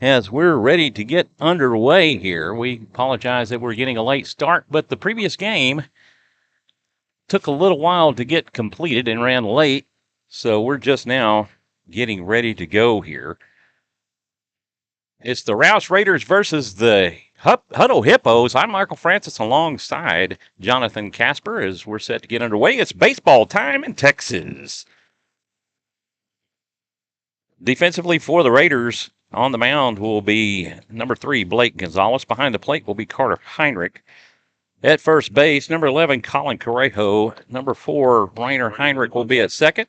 As we're ready to get underway here, we apologize that we're getting a late start, but the previous game took a little while to get completed and ran late, so we're just now getting ready to go here. It's the Rouse Raiders versus the Hutto Hippos. I'm Michael Francis alongside Jonathan Casper as we're set to get underway. It's baseball time in Texas. Defensively for the Raiders, on the mound will be number 3, Blake Gonzalez. Behind the plate will be Carter Heinrich. At first base, number 11, Colin Correjo. Number 4, Rainer Heinrich will be at second.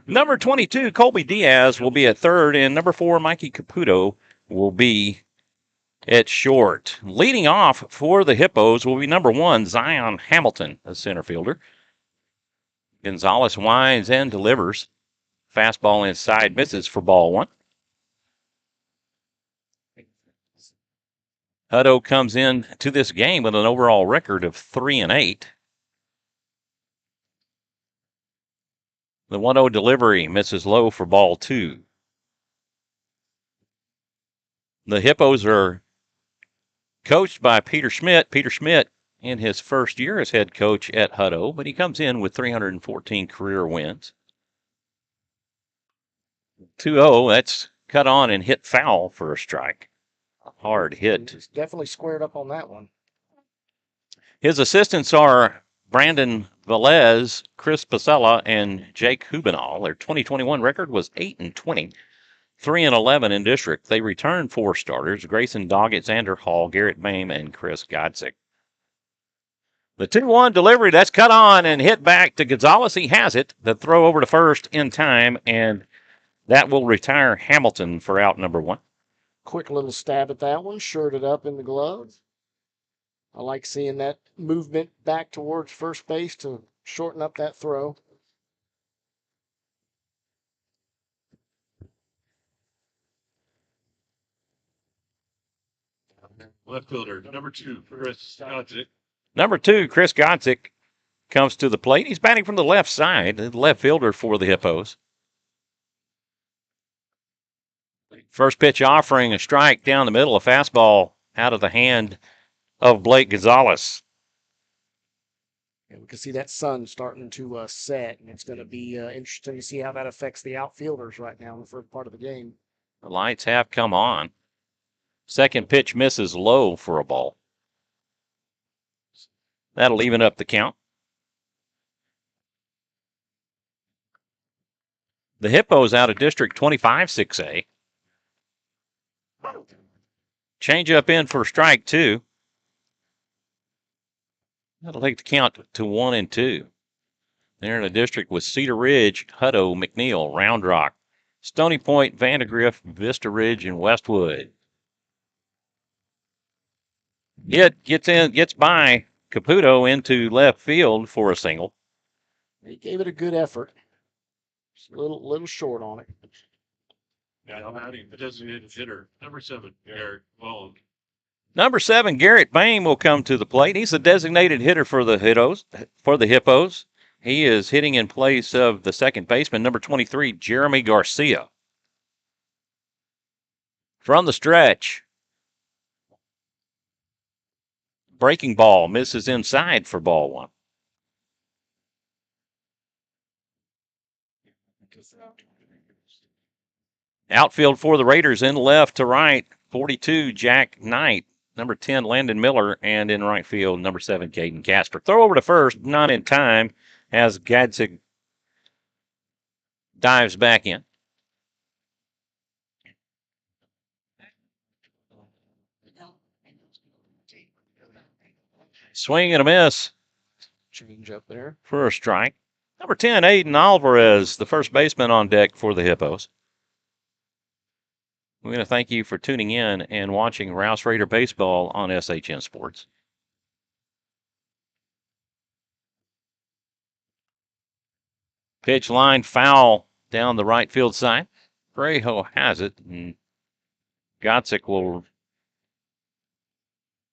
Number 22, Colby Diaz will be at third. And number 4, Mikey Caputo will be at short. Leading off for the Hippos will be number 1, Zion Hamilton, a center fielder. Gonzalez winds and delivers. Fastball inside, misses for ball 1. Hutto comes in to this game with an overall record of 3-8. The 1-0 delivery misses low for ball 2. The Hippos are coached by Peter Schmidt. Peter Schmidt, in his first year as head coach at Hutto, but he comes in with 314 career wins. 2-0, that's cut on and hit foul for a strike. A hard hit. He's definitely squared up on that one. His assistants are Brandon Velez, Chris Pasella, and Jake Hubinall. Their 2021 record was 8-20, 3-11 in district. They returned 4 starters: Grayson Doggett, Xander Hall, Garrett Boehm, and Chris Godsick. The 2-1 delivery, that's cut on and hit back to Gonzalez. He has it. The throw over to first in time, and that will retire Hamilton for out number 1. Quick little stab at that one, shirted up in the glove. I like seeing that movement back towards first base to shorten up that throw. Left fielder, number 2, Chris Godsick. Number 2, Chris Godsick, comes to the plate. He's batting from the left side, the left fielder for the Hippos. First pitch offering a strike down the middle, a fastball out of the hand of Blake Gonzalez. And we can see that sun starting to set, and it's going to be interesting to see how that affects the outfielders right now in the first part of the game. The lights have come on. Second pitch misses low for a ball. That'll even up the count. The Hippos out of District 25 6A. Change up in for strike 2. That'll take the count to 1-2. They're in a district with Cedar Ridge, Hutto, McNeil, Round Rock, Stony Point, Vandergrift, Vista Ridge, and Westwood. It gets by Caputo into left field for a single. He gave it a good effort. Just a little short on it. Now adding the designated hitter, number 7, Garrett Boehm. Number 7, Garrett Boehm will come to the plate. He's the designated hitter for the Hippos. He is hitting in place of the second baseman, number 23, Jeremy Garcia. From the stretch, breaking ball misses inside for ball 1. Outfield for the Raiders in left to right, 42, Jack Knight. Number 10, Landon Miller. And in right field, number 7, Caden Casper. Throw over to first, not in time, as Gadzig dives back in. Swing and a miss. Change up there for a strike. Number 10, Aiden Alvarez, the first baseman on deck for the Hippos. We're going to thank you for tuning in and watching Rouse Raider Baseball on SHN Sports. Pitch line foul down the right field side. Grayho has it, and Gotzik will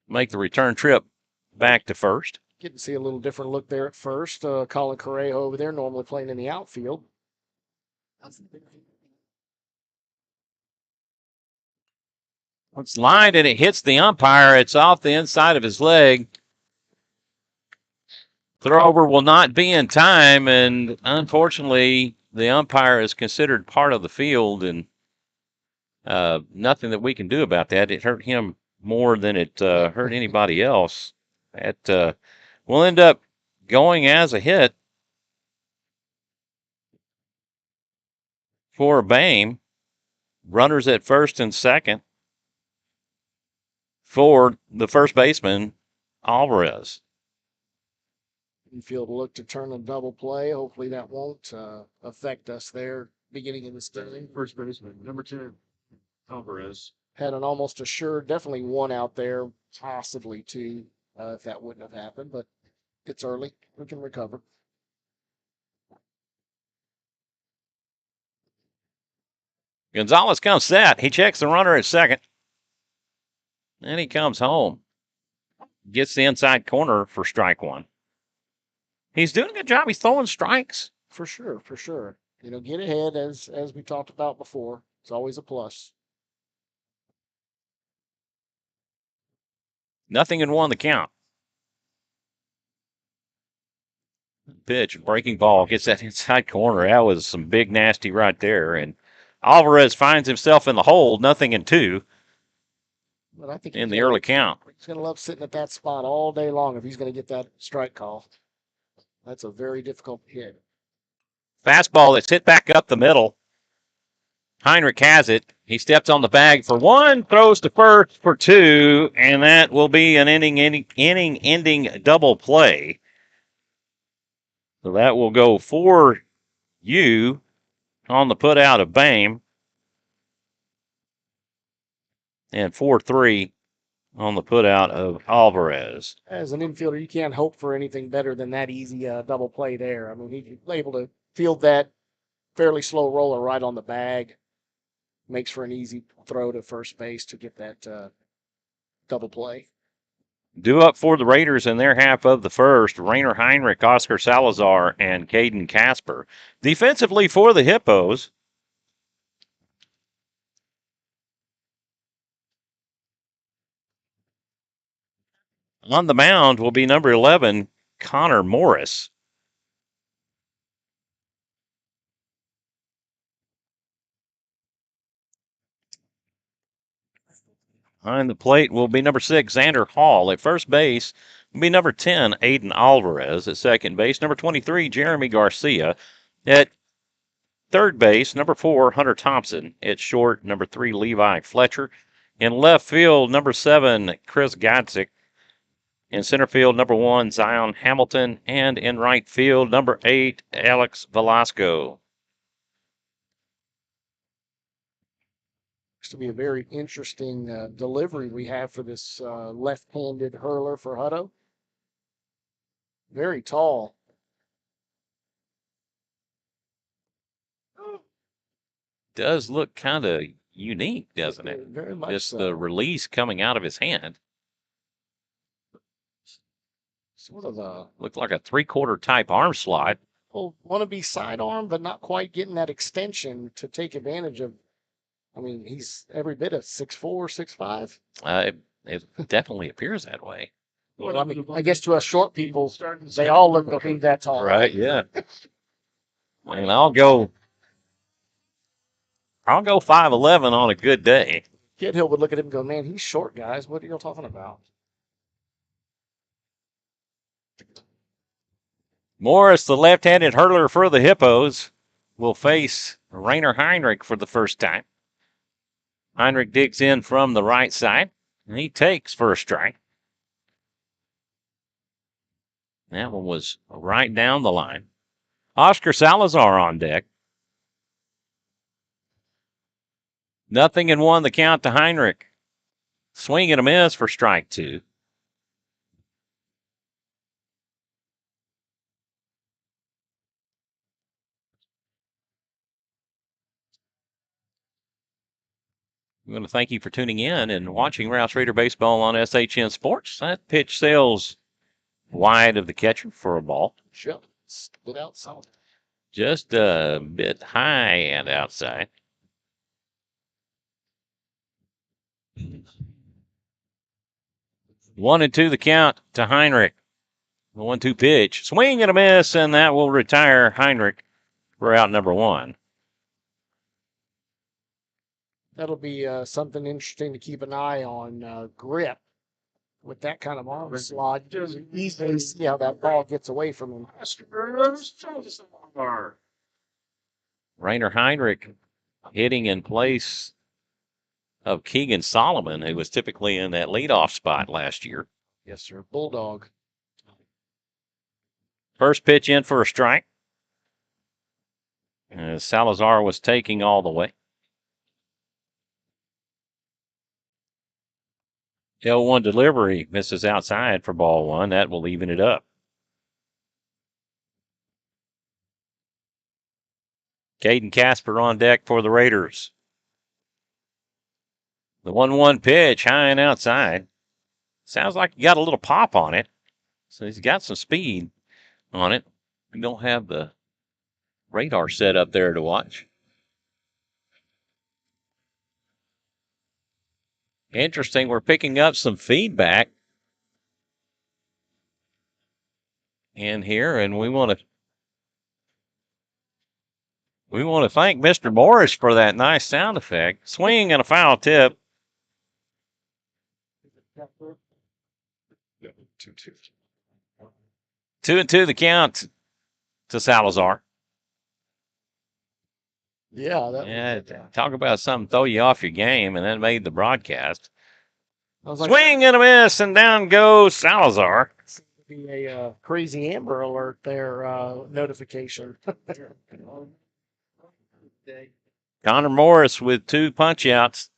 make the return trip back to first. Get to see a little different look there at first. Colin Correjo over there, normally playing in the outfield. It's lined and it hits the umpire. It's off the inside of his leg. Throwover will not be in time, and unfortunately, the umpire is considered part of the field, and nothing that we can do about that. It hurt him more than it hurt anybody else. That will end up going as a hit for Bame. Runners at first and second for the first baseman, Alvarez. Infield look to turn a double play. Hopefully that won't affect us there beginning of this game. First baseman, number 10, Alvarez. Had an almost assured, definitely one out there, possibly two, if that wouldn't have happened, but it's early. We can recover. Gonzalez comes set. He checks the runner at second. And he comes home. Gets the inside corner for strike one. He's doing a good job. He's throwing strikes. For sure, for sure. Get ahead as we talked about before. It's always a plus. Nothing in one the count. Pitch, breaking ball, gets that inside corner. That was some big nasty right there. And Alvarez finds himself in the hole, nothing in two. But I think in the early count. He's going to love sitting at that spot all day long if he's going to get that strike call. That's a very difficult hit. Fastball that's hit back up the middle. Heinrich has it. He steps on the bag for one, throws to first for two, and that will be an inning-ending double play. So that will go for you on the putout of Bame, and 4-3 on the putout of Alvarez. As an infielder, you can't hope for anything better than that easy double play there. I mean, he's able to field that fairly slow roller right on the bag. Makes for an easy throw to first base to get that double play. Due up for the Raiders in their half of the first, Rainer Heinrich, Oscar Salazar, and Caden Casper. Defensively for the Hippos, on the mound will be number 11, Connor Morris. Behind the plate will be number 6, Xander Hall. At first base will be number 10, Aiden Alvarez. At second base, number 23, Jeremy Garcia. At third base, number 4, Hunter Thompson. At short, number 3, Levi Fletcher. In left field, number 7, Chris Godsick. In center field, number 1, Zion Hamilton. And in right field, number 8, Alex Velasco. To be a very interesting delivery we have for this left-handed hurler for Hutto. Very tall. Does look kind of unique, doesn't it? Very much Just so. the release coming out of his hand. Sort of a Looked like a three-quarter type arm slot. well, want to be sidearm, but not quite getting that extension to take advantage of. I mean, he's every bit of 6'4", 6'5". It definitely appears that way. Well, I mean, I guess to us short people, they all look to be that tall. Right, yeah. And I'll go 5'11" on a good day. Kithil would look at him and go, man, he's short, guys. What are you talking about? Morris, the left-handed hurler for the Hippos, will face Rainer Heinrich for the first time. Heinrich digs in from the right side, and he takes first strike. That one was right down the line. Oscar Salazar on deck. 0-1 the count to Heinrich. Swing and a miss for strike two. I'm going to thank you for tuning in and watching Rouse Raider Baseball on SHN Sports. That pitch sails wide of the catcher for a ball. Sure. Spit out solid. Just a bit high and outside. 1-2 the count to Heinrich. The 1-2 pitch. Swing and a miss, and that will retire Heinrich for out number 1. That'll be something interesting to keep an eye on. Grip with that kind of onslaught. You easily see how that ball gets away from him. Rainer Heinrich hitting in place of Keegan Solomon, who was typically in that leadoff spot last year. Yes, sir. Bulldog. First pitch in for a strike. Salazar was taking all the way. 0-1 delivery misses outside for ball 1. That will even it up. Caden Casper on deck for the Raiders. The 1-1 pitch, high and outside. Sounds like he got a little pop on it. So he's got some speed on it. We don't have the radar set up there to watch. Interesting, we're picking up some feedback in here, and we want to thank Mr. Morris for that nice sound effect. Swing and a foul tip. 2-2 the count to Salazar. Yeah. Talk about something throw you off your game, and then made the broadcast. Like, swing and a miss, and down goes Salazar. Seems to be a crazy Amber Alert there notification. Connor Morris with 2 punch-outs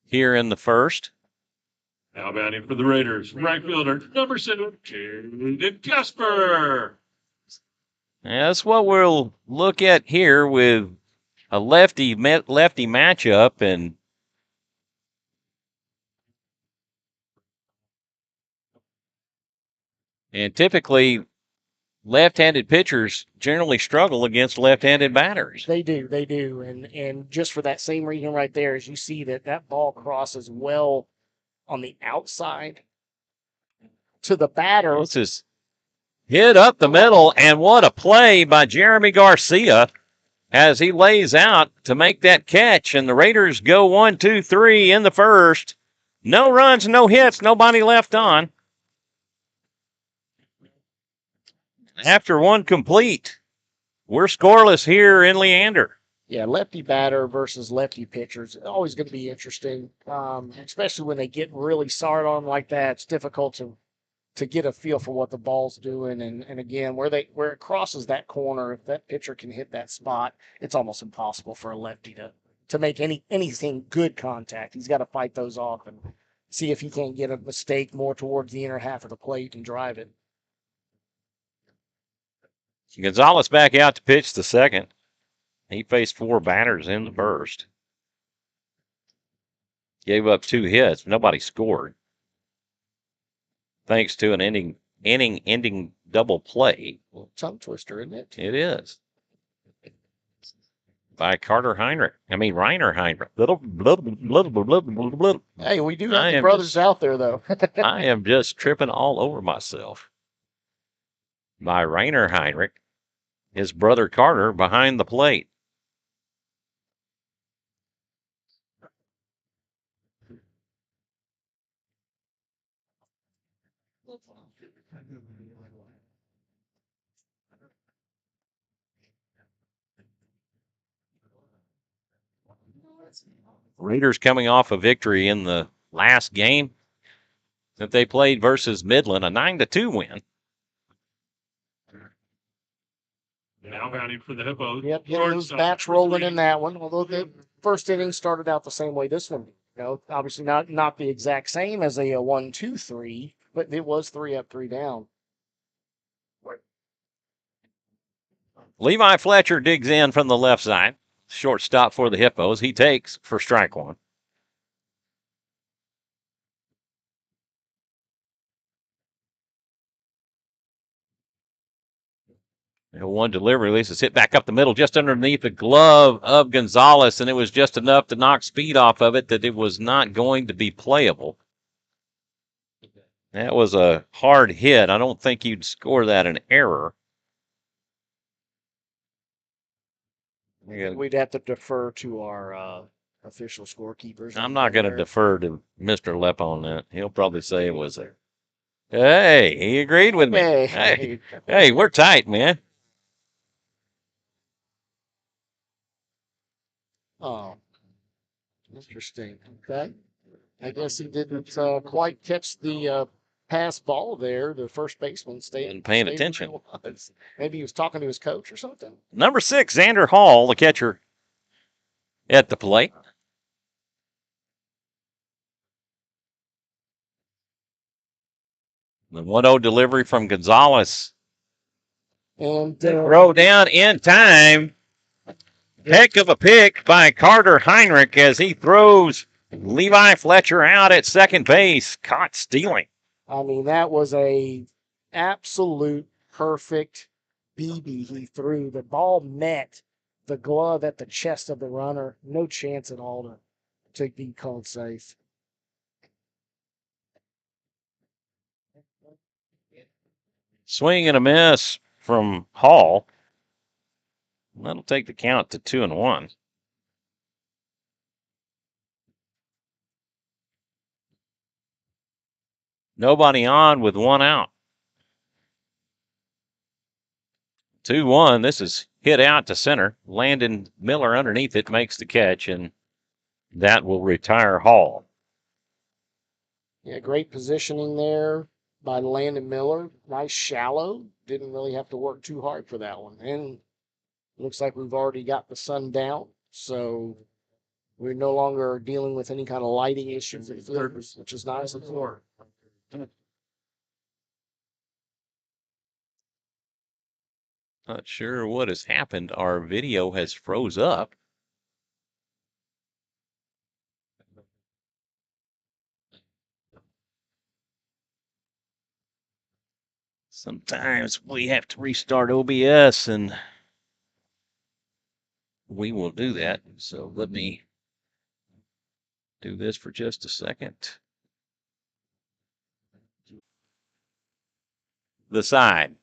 here in the first. Now batting for the Raiders, right fielder, number 7, Caden Casper. Yeah, that's what we'll look at here with a lefty matchup, and typically left-handed pitchers generally struggle against left-handed batters. They do, and just for that same reason right there, as you see that ball crosses well on the outside to the batter. This is hit up the middle, and what a play by Jeremy Garcia as he lays out to make that catch, and the Raiders go 1-2-3 in the first. No runs, no hits, nobody left on. After 1 complete, we're scoreless here in Leander. Yeah, lefty batter versus lefty pitchers, always going to be interesting, especially when they get really hard on like that. It's difficult to get a feel for what the ball's doing, and again, where it crosses that corner, if that pitcher can hit that spot, it's almost impossible for a lefty to make anything good contact. He's got to fight those off and see if he can't get a mistake more towards the inner half of the plate and drive it. Gonzalez back out to pitch the second. He faced 4 batters in the first. Gave up 2 hits. Nobody scored. Thanks to an inning-ending double play. Tongue twister, isn't it? It is. By Rainer Heinrich. Hey, we do have the brothers out there, though. I am just tripping all over myself. By Rainer Heinrich. His brother Carter behind the plate. Raiders coming off a victory in the last game that they played versus Midland, a 9-2 win. Now batting for the Hippos. Yep, those bats rolling in that one. Although the first inning started out the same way this one. Obviously not the exact same as a 1-2-3, but it was 3 up, 3 down. Levi Fletcher digs in from the left side. Shortstop for the Hippos. He takes for strike 1. One delivery release is hit back up the middle, just underneath the glove of Gonzalez, and it was just enough to knock speed off of it that it was not going to be playable. That was a hard hit. I don't think you'd score that an error. We'd have to defer to our official scorekeepers. I'm not going to defer to Mr. Lepp on that. He'll probably say it was a. Hey, he agreed with me. Hey, we're tight, man. Oh, interesting. Okay. I guess he didn't quite catch the pass ball there. The first baseman Wasn't paying attention. Maybe he was talking to his coach or something. Number 6, Xander Hall, the catcher, at the plate. The 1-0 delivery from Gonzalez. And throw down in time. Heck of a pick by Carter Heinrich as he throws Levi Fletcher out at second base. Caught stealing. I mean, that was a absolute perfect BB he threw. The ball met the glove at the chest of the runner. No chance at all to be called safe. Swing and a miss from Hall. That'll take the count to 2-1. Nobody on with one out. 2-1. This is hit out to center. Landon Miller underneath it makes the catch, and that will retire Hall. Yeah, great positioning there by Landon Miller. Nice shallow. Didn't really have to work too hard for that one. And looks like we've already got the sun down, so we're no longer dealing with any kind of lighting issues, which is nice. Not sure what has happened. Our video has froze up. Sometimes we have to restart OBS, and we will do that. So let me do this for just a second. The side.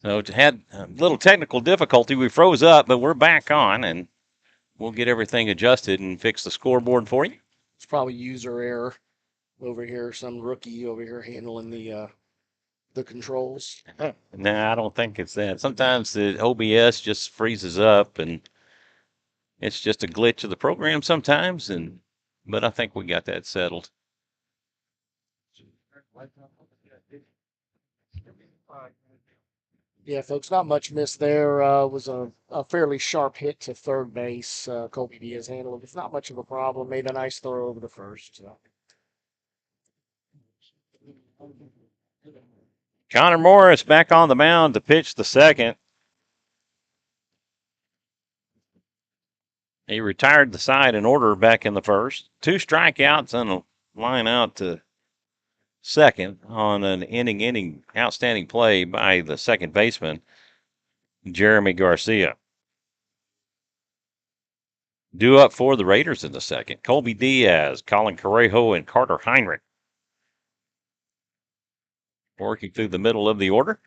So it had a little technical difficulty. We froze up, but we're back on, and we'll get everything adjusted and fix the scoreboard for you. It's probably user error over here. Some rookie over here handling the controls. No, I don't think it's that. Sometimes the OBS just freezes up, and it's just a glitch of the program sometimes. But I think we got that settled. Yeah, folks, not much missed there. Was a fairly sharp hit to third base. Colby Diaz handled it. It's not much of a problem. Made a nice throw over the first. So. Connor Morris back on the mound to pitch the second. He retired the side in order back in the first. 2 strikeouts and a line out to second on an inning outstanding play by the second baseman, Jeremy Garcia. Due up for the Raiders in the second, Colby Diaz, Colin Correjo, and Carter Heinrich. Working through the middle of the order.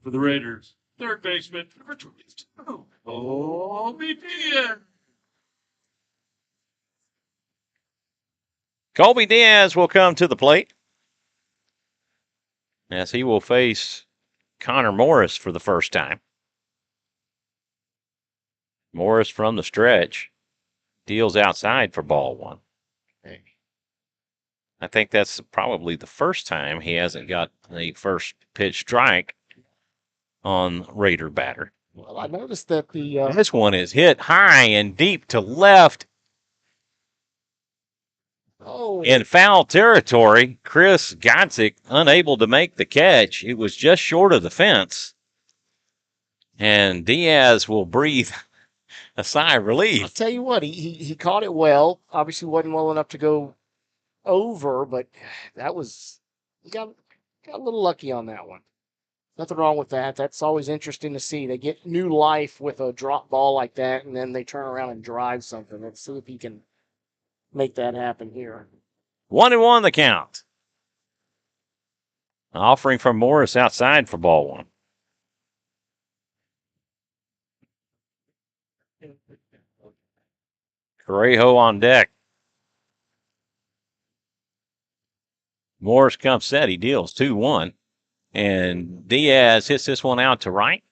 For the Raiders, third baseman, number 22, Colby Diaz. Colby Diaz will come to the plate as he will face Connor Morris for the first time. Morris from the stretch deals outside for ball 1. I think that's probably the first time he hasn't got a first pitch strike on Raider batter. Well, I noticed that this one is hit high and deep to left. Oh, In foul territory, Chris Gotzik unable to make the catch. It was just short of the fence. And Diaz will breathe a sigh of I'll relief. tell you what, he caught it well. Obviously wasn't well enough to go over, but that was, he got a little lucky on that one. Nothing wrong with that. That's always interesting to see. They get new life with a drop ball like that, and then they turn around and drive something. Let's see if he can make that happen here. 1-1 the count. Offering from Morris outside for ball one. Correjo on deck. Morris comes set. He deals 2-1. And Diaz hits this one out to right.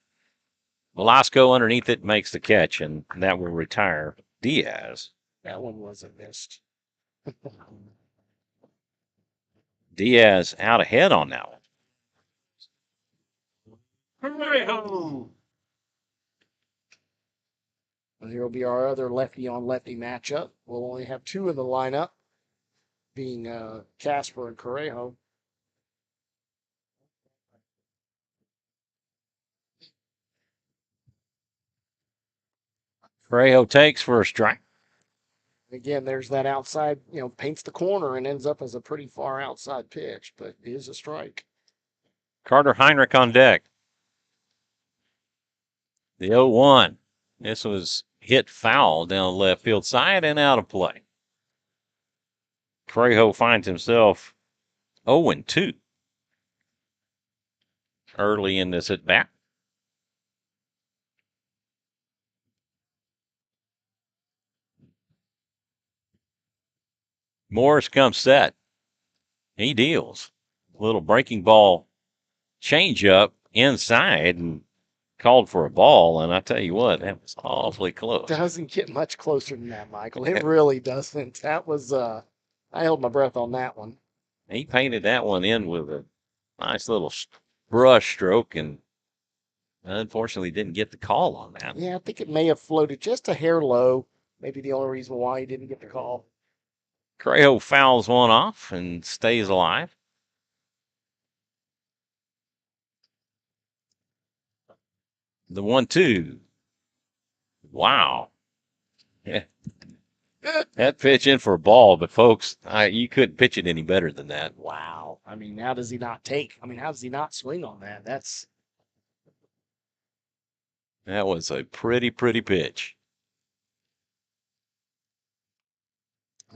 Velasco underneath it makes the catch, and that will retire Diaz. That one wasn't missed. Diaz out ahead on that one. Correjo. And here will be our other lefty on lefty matchup. We'll only have two in the lineup, being Casper and Correjo. Correjo takes for a strike. Again, there's that outside, paints the corner and ends up as a pretty far outside pitch, but it is a strike. Carter Heinrich on deck. The 0-1. This was hit foul down the left field side and out of play. Correjo finds himself 0-2 early in this at bat. Morris comes set. He deals. Little breaking ball changeup inside and called for a ball. And I tell you what, that was awfully close. Doesn't get much closer than that, Michael. It really doesn't. That was, I held my breath on that one. He painted that one in with a nice little brush stroke and unfortunately didn't get the call on that. Yeah, I think it may have floated just a hair low. Maybe the only reason why he didn't get the call. Correjo fouls one off and stays alive. The 1-2. Wow. Yeah. That pitch in for a ball, but folks, you couldn't pitch it any better than that. Wow. I mean, how does he not take? I mean, how does he not swing on that? That was a pretty pitch.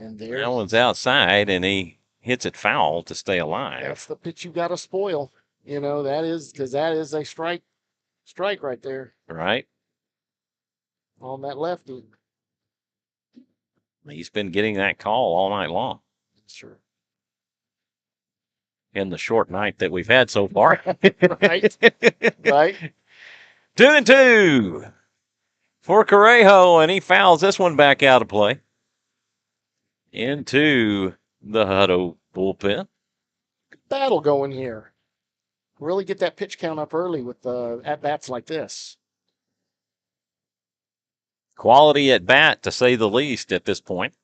And there, That one's outside, and he hits it foul to stay alive. that's the pitch you got to spoil. That is because that is a strike right there Right? on that lefty. He's been getting that call all night long Sure. in the short night that we've had so far. Right. Right. 2-2 for Correjo, and he fouls this one back out of play into the Hutto bullpen. Battle going here. Really get that pitch count up early with at-bats like this. Quality at bat, to say the least, at this point.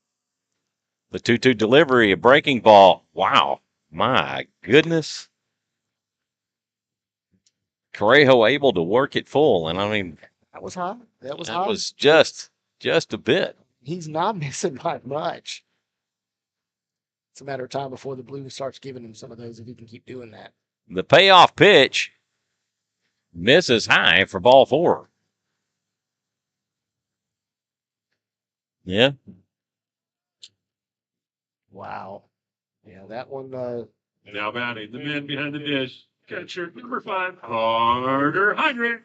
The 2-2 delivery, a breaking ball. Wow. My goodness. Correjo able to work it full, and I mean, That was hot. That was just a bit. He's not missing by much. It's a matter of time before the blue starts giving him some of those if he can keep doing that. The payoff pitch misses high for ball 4. Yeah. Wow. Yeah, that one. And now batting the man behind the dish. Catcher number 5, Carter Heinrich.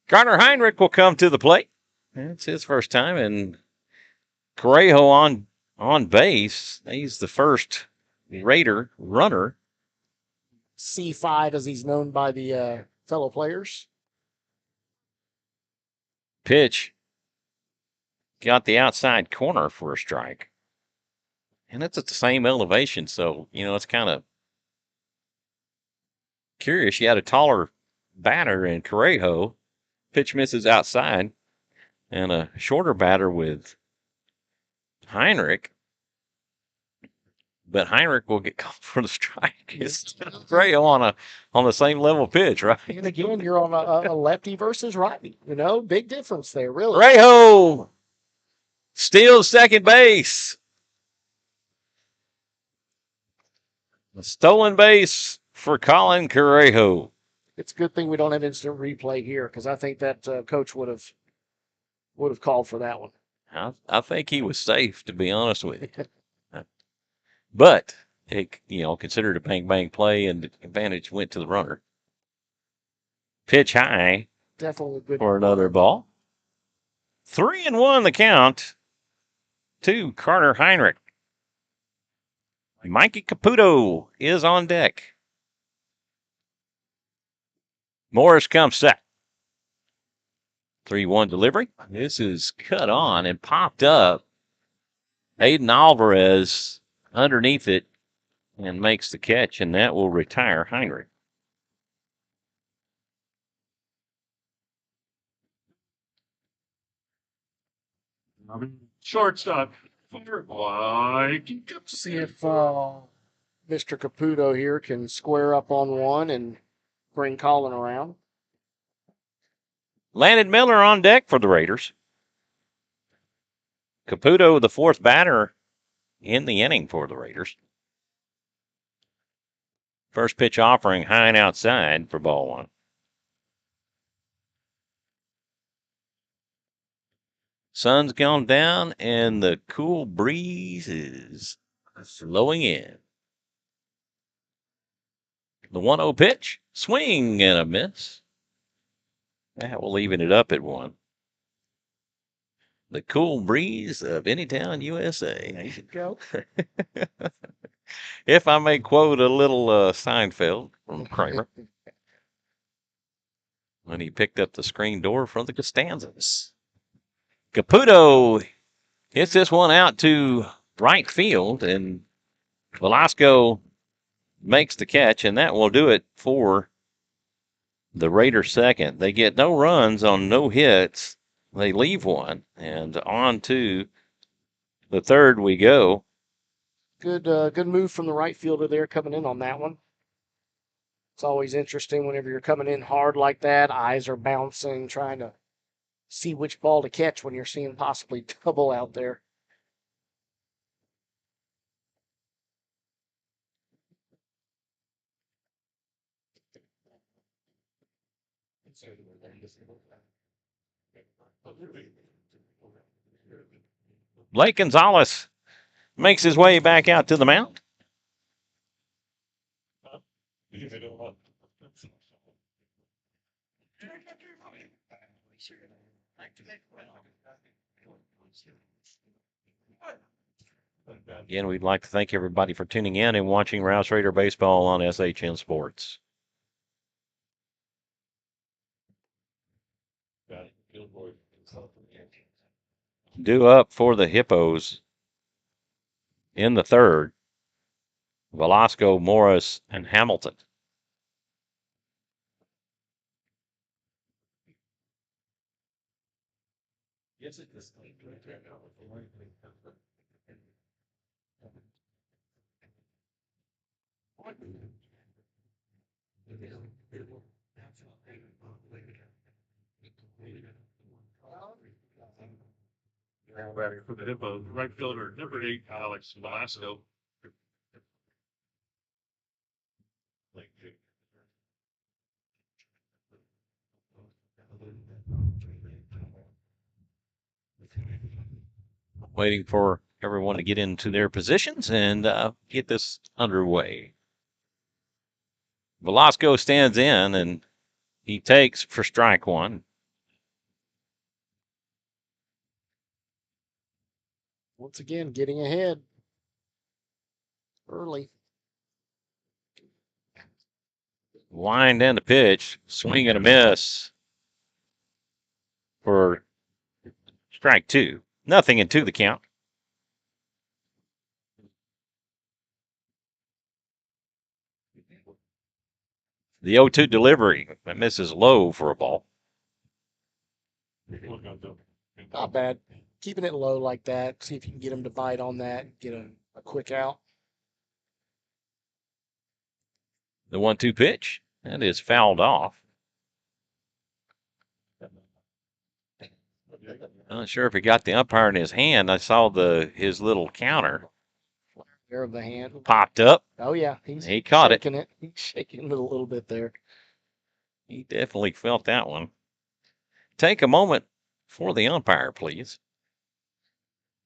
Carter Heinrich will come to the plate. It's his first time, and Correjo on base. He's the first Raider runner. C5, as he's known by the fellow players. Pitch got the outside corner for a strike. And it's at the same elevation, so, it's kind of curious. You had a taller batter in Correjo. Pitch misses outside. And a shorter batter with Heinrich. but Heinrich will get called for the strike. It's Rayo on the same level pitch, right? And again, you're on a lefty versus righty. Big difference there, really. Rayo steals second base. A stolen base for Colin Correjo. It's a good thing we don't have instant replay here because I think that coach would have called for that one. I think he was safe, to be honest with you. But considered a bang bang play, and the advantage went to the runner. Pitch high. Definitely good for another ball. 3-1 the count to Carter Heinrich. Mikey Caputo is on deck. Morris comes set. 3-1 delivery. This is cut on and popped up. Aiden Alvarez underneath it and makes the catch, and that will retire Heinrich. Shortstop. See if Mr. Caputo here can square up on one and bring Colin around. Landon Miller on deck for the Raiders. Caputo, the fourth batter in the inning for the Raiders. First pitch offering high and outside for ball one. Sun's gone down and the cool breeze is flowing in. The 1-0 pitch, swing and a miss. That will even it up at 1. The cool breeze of Anytown, USA. There you go. If I may quote a little Seinfeld from Kramer when he picked up the screen door from the Costanzas. Caputo hits this one out to right field, and Velasco makes the catch, and that will do it for the Raiders' second. They get no runs on no hits. They leave one, and on to the third we go. Good move from the right fielder there coming in on that one. It's always interesting whenever you're coming in hard like that. Eyes are bouncing, trying to see which ball to catch when you're seeing possibly double out there. Blake Gonzalez makes his way back out to the mound. Again, we'd like to thank everybody for tuning in and watching Rouse Raider Baseball on SHN Sports. Due up for the Hippos in the third, Velasco, Morris, and Hamilton. Batter for the Hippos, right fielder, number 8, Alex Velasco. Waiting for everyone to get into their positions and get this underway. Velasco stands in and he takes for strike one. Once again, getting ahead early. Wind and the pitch, swing and a miss for strike two. Nothing in 2 the count. The 0-2 delivery that misses low for a ball. Not bad. Keeping it low like that. See if you can get him to bite on that. Get a quick out. The 1-2 pitch. That is fouled off. Not sure if he got the umpire in his hand. I saw his little counter There of the hand. popped up. Oh, yeah. He caught it. Shaking it. He's shaking it a little bit there. He definitely felt that one. Take a moment for the umpire, please.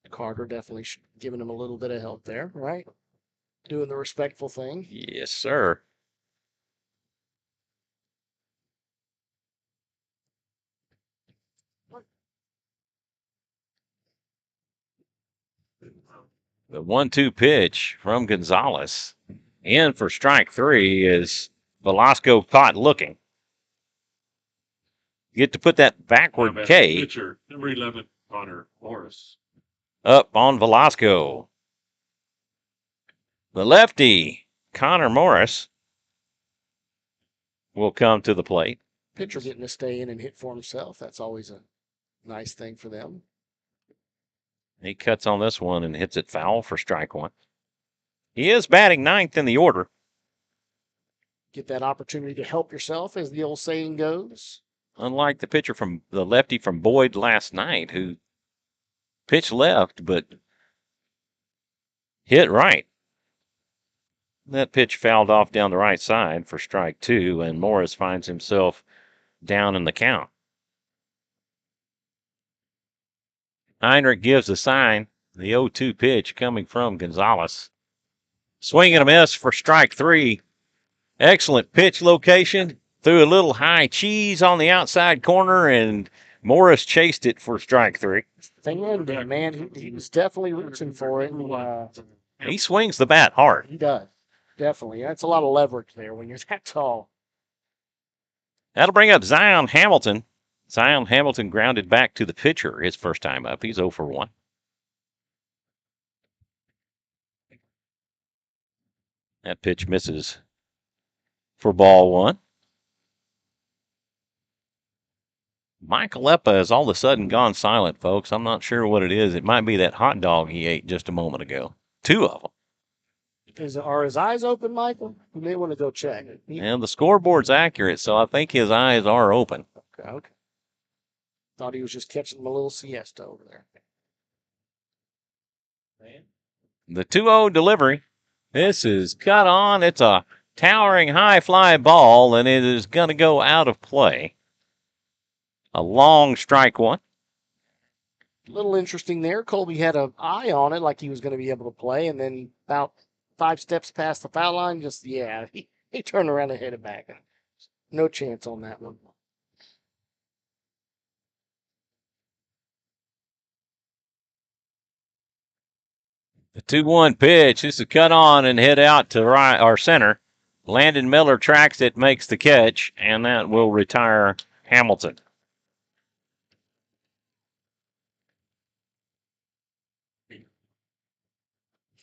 Carter definitely giving him a little bit of help there, right? Doing the respectful thing. Yes, sir. The 1-2 pitch from Gonzalez. In for strike 3 is Velasco caught looking. You get to put that backward K Pitcher, number 11, Connor Morris. up on Velasco. The lefty, Connor Morris, will come to the plate. Pitcher getting to stay in and hit for himself. That's always a nice thing for them. He cuts on this one and hits it foul for strike 1. He is batting 9th in the order. Get that opportunity to help yourself, as the old saying goes. Unlike the pitcher from the lefty from Boyd last night, who pitched left but hit right. That pitch fouled off down the right side for strike 2, and Morris finds himself down in the count. Heinrich gives the sign. The 0-2 pitch coming from Gonzalez. Swing and a miss for strike 3. Excellent pitch location. Threw a little high cheese on the outside corner, and Morris chased it for strike 3. Thing ended, man. He was definitely reaching for it. He swings the bat hard. He does. Definitely. That's a lot of leverage there when you're that tall. That'll bring up Zion Hamilton. Zion Hamilton grounded back to the pitcher his first time up. He's 0 for 1. That pitch misses for ball 1. Michael Leppa has all of a sudden gone silent, folks. I'm not sure what it is. It might be that hot dog he ate just a moment ago. 2 of them. Are his eyes open, Michael? You may want to go check. And the scoreboard's accurate, so I think his eyes are open. Okay. Thought he was just catching him a little siesta over there. The 2-0 delivery. This is cut on. It's a towering high fly ball, and it is going to go out of play. A long strike 1. A little interesting there. Colby had an eye on it like he was going to be able to play, and then about 5 steps past the foul line, he turned around and hit it back. No chance on that one. The 2-1 pitch. This is cut on and hit out to right or center. Landon Miller tracks it, makes the catch, and that will retire Hamilton.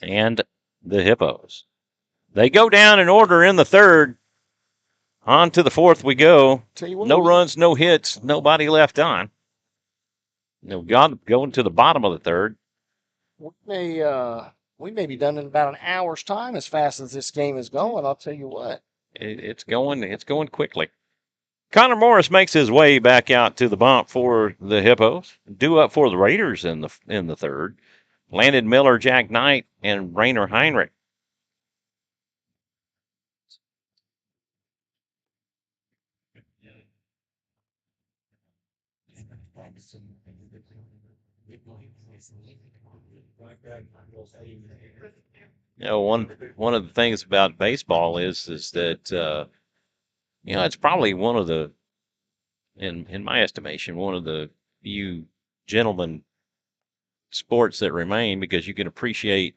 And the Hippos. They go down in order in the 3rd. On to the 4th we go. No runs, no hits, nobody left on. Going to the bottom of the 3rd. We may be done in about an hour's time as fast as this game is going. I'll tell you what. It's going quickly. Connor Morris makes his way back out to the bump for the Hippos. Due up for the Raiders in the 3rd. Landon Miller, Jack Knight, and Rainer Heinrich. One of the things about baseball is that it's probably one of the, in my estimation, one of the few gentlemen sports that remain, because you can appreciate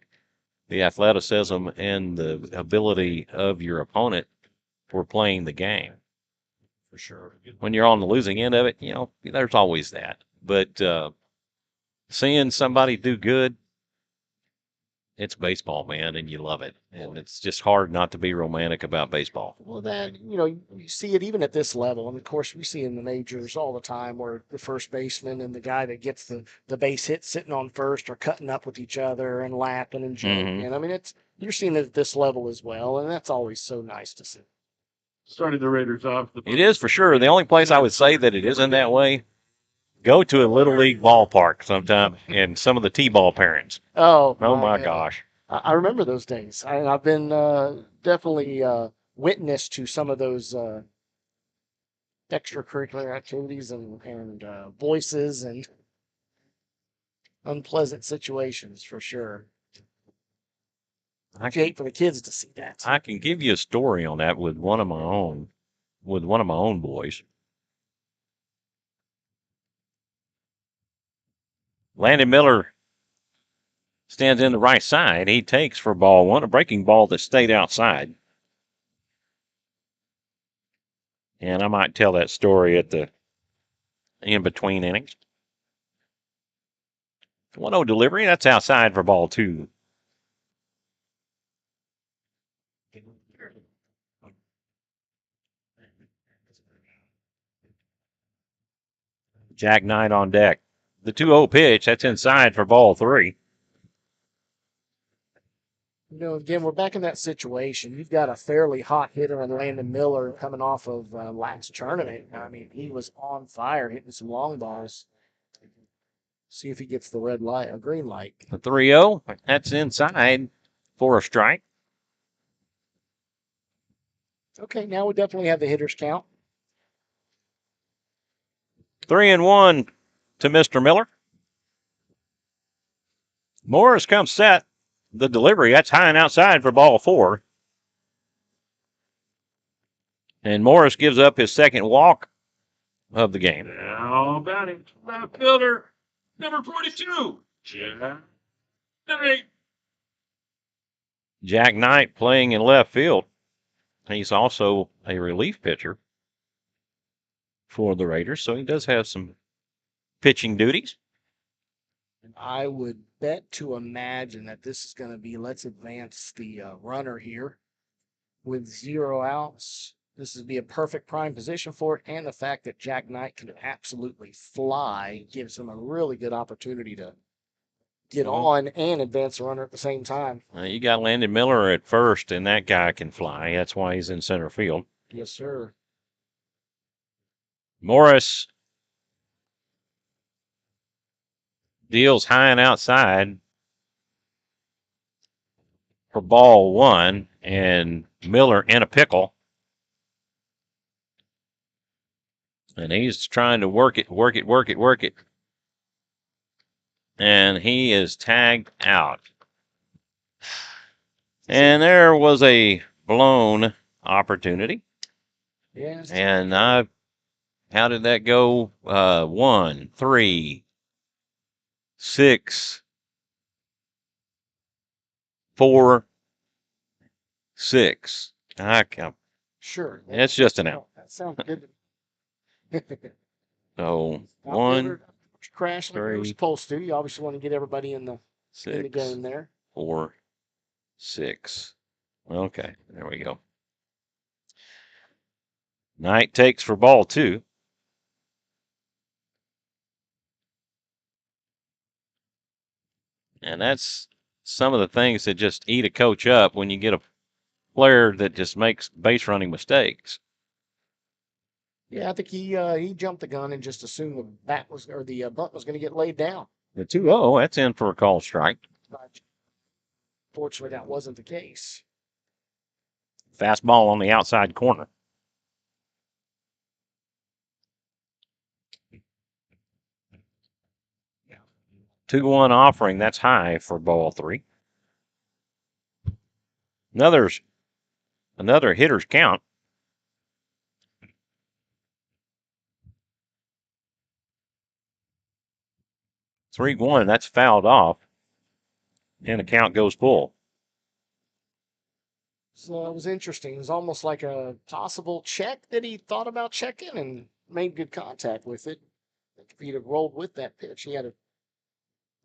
the athleticism and the ability of your opponent for playing the game. For sure. When you're on the losing end of it, there's always that. But seeing somebody do good, it's baseball, man, and you love it. And it's just hard not to be romantic about baseball. Well, you see it even at this level. And, of course, we see in the majors all the time where the first baseman and the guy that gets the base hit sitting on first are cutting up with each other and laughing and joking. Mm-hmm. And, I mean, you're seeing it at this level as well, and that's always so nice to see. Starting the Raiders off. It is for sure. The only place I would say that it isn't that way, go to a Little League ballpark sometime and some of the T-ball parents. Oh my yeah. gosh. I remember those days. I've been definitely witness to some of those extracurricular activities and voices and unpleasant situations for sure. I hate for the kids to see that. I can give you a story on that with one of my own boys. Landon Miller stands in the right side. He takes for ball one, a breaking ball that stayed outside. And I might tell that story at the in-between innings. 1-0 delivery. That's outside for ball two. Jack Knight on deck. The 2-0 pitch. That's inside for ball three. Again, we're back in that situation. You've got a fairly hot hitter in Landon Miller coming off of last tournament. I mean, he was on fire, hitting some long balls. See if he gets the red light, a green light. The 3-0. That's inside for a strike. Okay, now we definitely have the hitters count. 3-1 to Mr. Miller. Morris comes set. The delivery, that's high and outside for ball four. And Morris gives up his second walk of the game. Now batting, left fielder, number 42, Jack Knight. Jack Knight playing in left field. He's also a relief pitcher for the Raiders, so he does have some pitching duties. I would bet to imagine that this is going to be, let's advance the runner here with 0 outs. This would be a perfect prime position for it, and the fact that Jack Knight can absolutely fly gives him a really good opportunity to get on and advance the runner at the same time. You got Landon Miller at first, and that guy can fly. That's why he's in center field. Yes, sir. Morris deals high and outside for ball one, and Miller in a pickle. And he's trying to work it. And he is tagged out. And there was a blown opportunity. Yes. And how did that go? 1, 3, 6, 4, 6. Sure. It's just an out. That sounds good. So 1, crash like you're 3, supposed to. You obviously want to get everybody in the 6, game there. 4, 6. Okay, there we go. Knight takes for ball two. And that's some of the things that just eat a coach up when you get a player that just makes base running mistakes. Yeah, I think he jumped the gun and just assumed the bat was or the bunt was going to get laid down. The 2-0, that's in for a call strike. But fortunately, that wasn't the case. Fastball on the outside corner. Yeah. 2-1 offering, that's high for ball three. Another hitter's count. 3-1, that's fouled off. And the count goes full. So it was interesting. It was almost like a possible check that he thought about checking and made good contact with it. I think if he'd have rolled with that pitch, he had a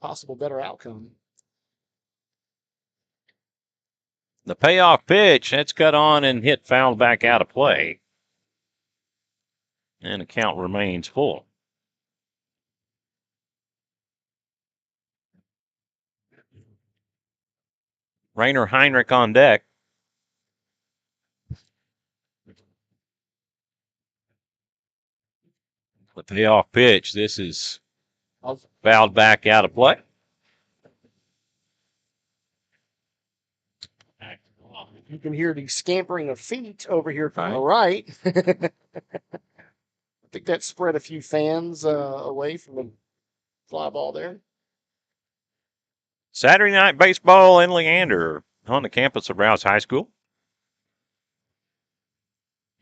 possible better outcome. The payoff pitch, that's cut on and hit fouled back out of play. And the count remains full. Rainer Heinrich on deck. The payoff pitch. This is I'll- fouled back out of play. You can hear the scampering of feet over here to the Right. right. I think that spread a few fans away from the fly ball there. Saturday night baseball in Leander on the campus of Rouse High School.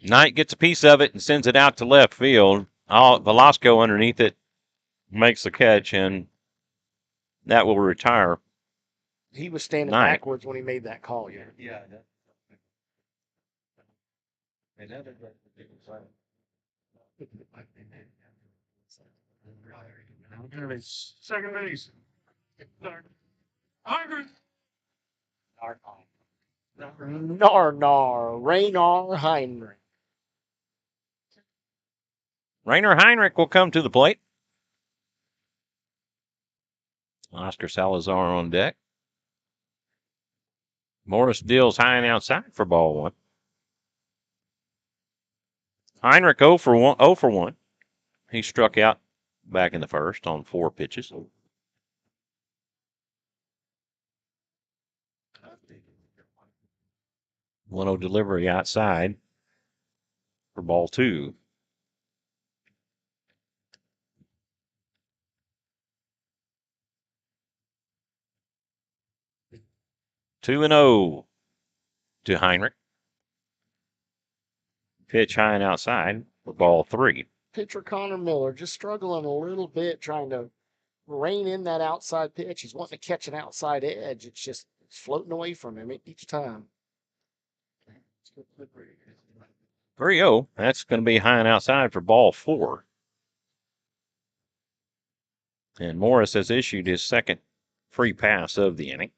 Knight gets a piece of it and sends it out to left field. Velasco underneath it makes the catch, and that will retire. He was standing Knight. backwards when he made that call. Yeah. Second base. Heinrich. Raynar Heinrich. Rainer Heinrich will come to the plate. Oscar Salazar on deck. Morris deals high and outside for ball one. Heinrich 0 for 1. 0 for 1. He struck out back in the first on 4 pitches. One-0 delivery outside for ball 2. Two and 0 to Heinrich. Pitch high and outside for ball 3. Pitcher Connor Miller just struggling a little bit trying to rein in that outside pitch. He's wanting to catch an outside edge. It's just floating away from him each time. 3-0. That's going to be high and outside for ball 4. And Morris has issued his second free pass of the inning.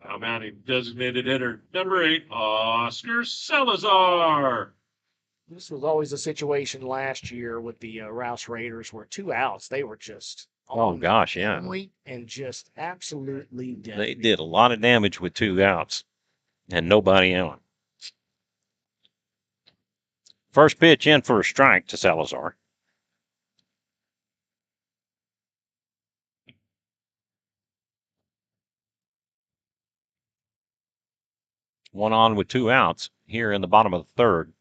Now mounting designated hitter number 8, Oscar Salazar. This was always a situation last year with the Rouse Raiders where 2 outs, they were just Oh, gosh, yeah. point and just absolutely dead. They did a lot of damage with 2 outs and nobody on. First pitch in for a strike to Salazar. One on with 2 outs here in the bottom of the third.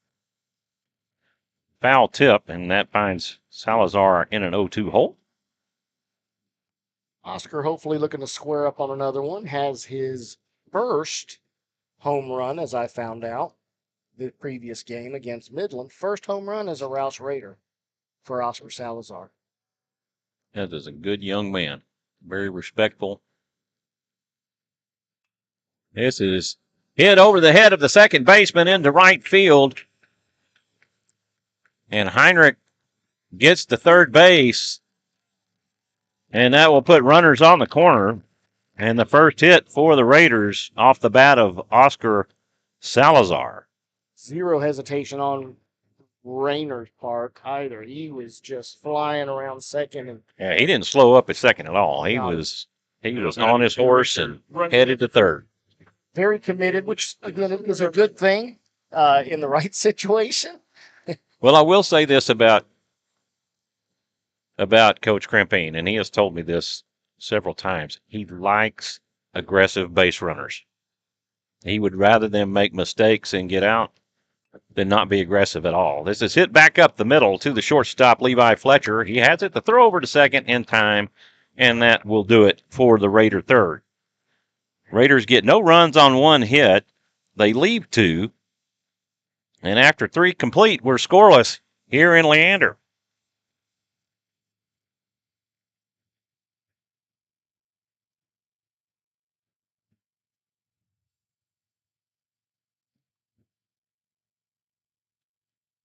Foul tip, and that finds Salazar in an 0-2 hole. Oscar hopefully looking to square up on another one. Has his first home run, as I found out, the previous game against Midland. First home run as a Rouse Raider for Oscar Salazar. That is a good young man. Very respectful. This is hit over the head of the second baseman into right field. And Heinrich gets to third base. And that will put runners on the corner. And the first hit for the Raiders off the bat of Oscar Salazar. Zero hesitation on Rayner's part either. He was just flying around second. And Yeah, he didn't slow up at second at all. He No. was on his horse and headed to third. very committed, which, again, is a good thing in the right situation. Well, I will say this about Coach Crampine, and he has told me this several times. He likes aggressive base runners. He would rather them make mistakes and get out than not be aggressive at all. This is hit back up the middle to the shortstop, Levi Fletcher. He has it to throw over to second in time, and that will do it for the Raider third. Raiders get no runs on one hit. They leave 2. And after 3 complete, we're scoreless here in Leander.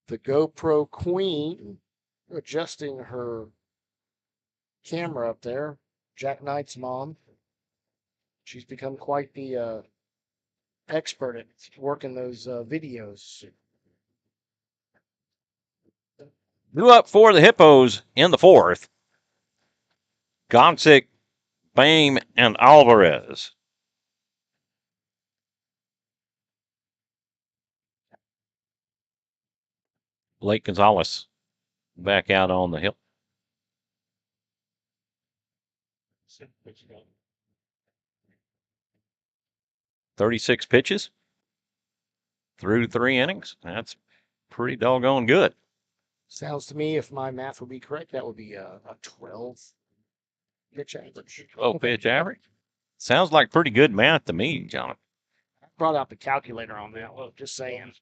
The GoPro Queen adjusting her camera up there. Jack Knight's mom. She's become quite the expert at working those videos. New up for the Hippos in the fourth. Gonsick, Bame, and Alvarez. Blake Gonzalez back out on the hill. "36 pitches through 3 innings. That's pretty doggone good. Sounds to me, if my math would be correct, that would be a 12 pitch average. 12 pitch average. Sounds like pretty good math to me, Jonathan. I brought out the calculator on that. Look, just saying.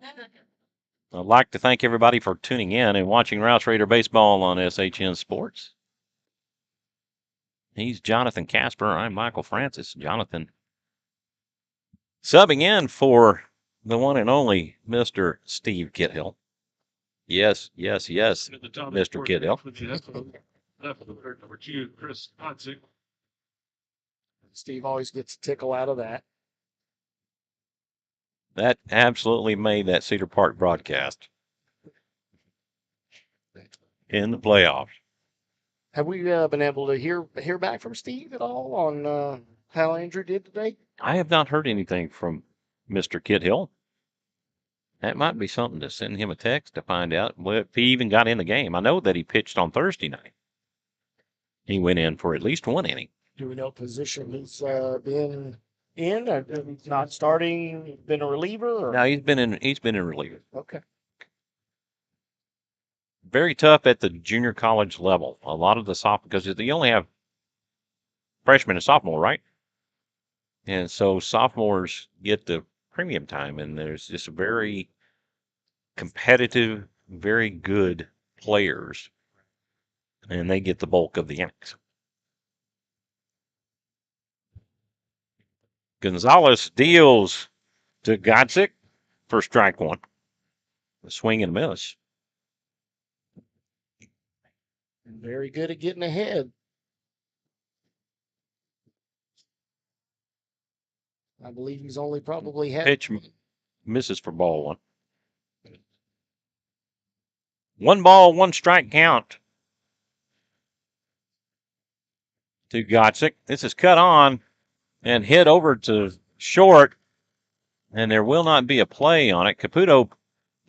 I'd like to thank everybody for tuning in and watching Rouse Raider Baseball on SHN Sports. He's Jonathan Casper. I'm Michael Francis. Jonathan subbing in for the one and only Mr. Steve Kithil. Yes, Mr. Kithil. Number 2, Chris Hutzik. Steve always gets a tickle out of that. That absolutely made that Cedar Park broadcast in the playoffs. Have we been able to hear back from Steve at all on how Andrew did today? I have not heard anything from Mr. Kithil. That might be something to send him a text to find out if he even got in the game. I know that he pitched on Thursday night. He went in for at least 1 inning. Do we know what position he's been in? Or not starting? Been a reliever? Or? No, he's been in reliever. Okay. Very tough at the junior college level. A lot of the because you only have freshman and sophomore, right? And so sophomores get the premium time, and there's just very competitive, very good players, and they get the bulk of the innings. Gonzalez deals to Godsick for strike 1. A swing and miss. Very good at getting ahead. I believe he's only probably had Pitch misses for ball 1. 1 ball, 1 strike count to Godsick. This is cut on and hit over to short, and there will not be a play on it. Caputo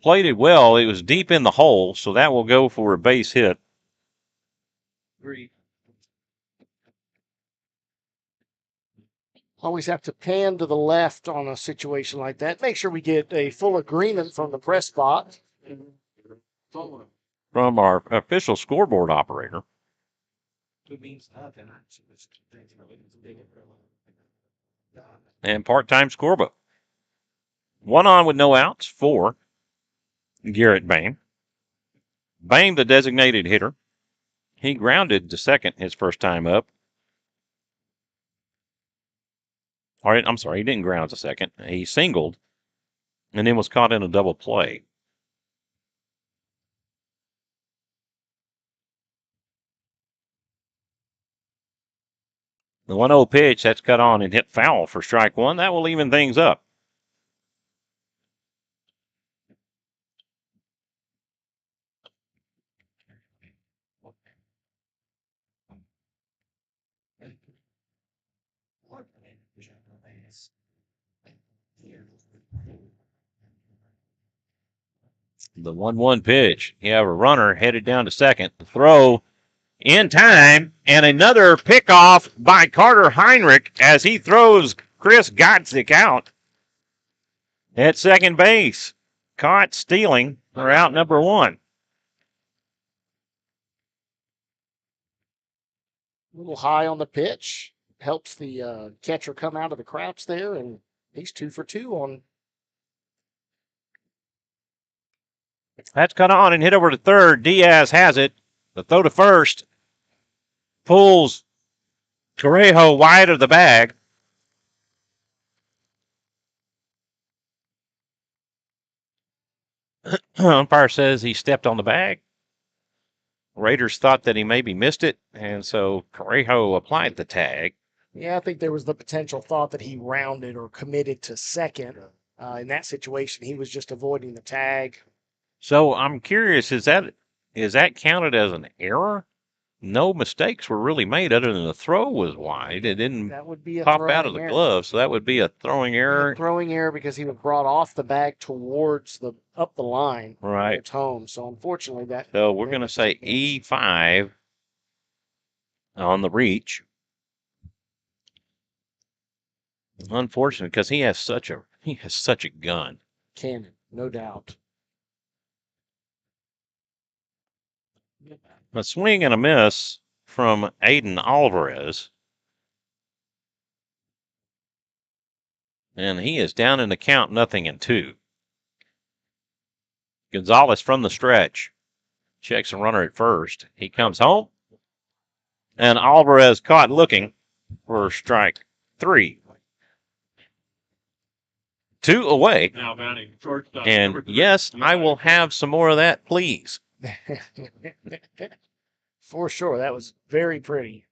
played it well. It was deep in the hole, so that will go for a base hit. Always have to pan to the left on a situation like that. Make sure we get a full agreement from the press box. From our official scoreboard operator. And part-time scorebook. 1 on with no outs for Garrett Bain. Bain, the designated hitter. He grounded to second his first time up. All right, I'm sorry, he didn't ground to second. He singled and then was caught in a double play. The 1-0 pitch, that's cut on and hit foul for strike 1. That will even things up. The 1-1 pitch. You have a runner headed down to second. The throw in time, and another pickoff by Carter Heinrich as he throws Chris Godsick out at second base. Caught stealing for out number 1. A little high on the pitch. Helps the catcher come out of the crouch there, and he's 2 for 2 on. That's cut on and hit over to third. Diaz has it. The throw to first pulls Correjo wide of the bag. Umpire says he stepped on the bag. Raiders thought that he maybe missed it, and so Correjo applied the tag. Yeah, I think there was the potential thought that he rounded or committed to second. In that situation, he was just avoiding the tag. So I'm curious, is that counted as an error no mistakes were really made other than the throw was wide. It didn't That would be a pop out of throwing the error. glove, so that would be a throwing A error. throwing error because he was brought off the bag towards up the line. Right. It's home. So unfortunately that. So we're going to say E5 on the reach. Unfortunate because he has such a gun. Cannon, no doubt. A swing and a miss from Aiden Alvarez. And he is down in the count, 0-2. Gonzalez from the stretch checks the runner at first. He comes home. And Alvarez caught looking for strike 3. 2 away. Now batting shortstop. And number 3. yes, I will have some more of that, please. For sure. That was very pretty.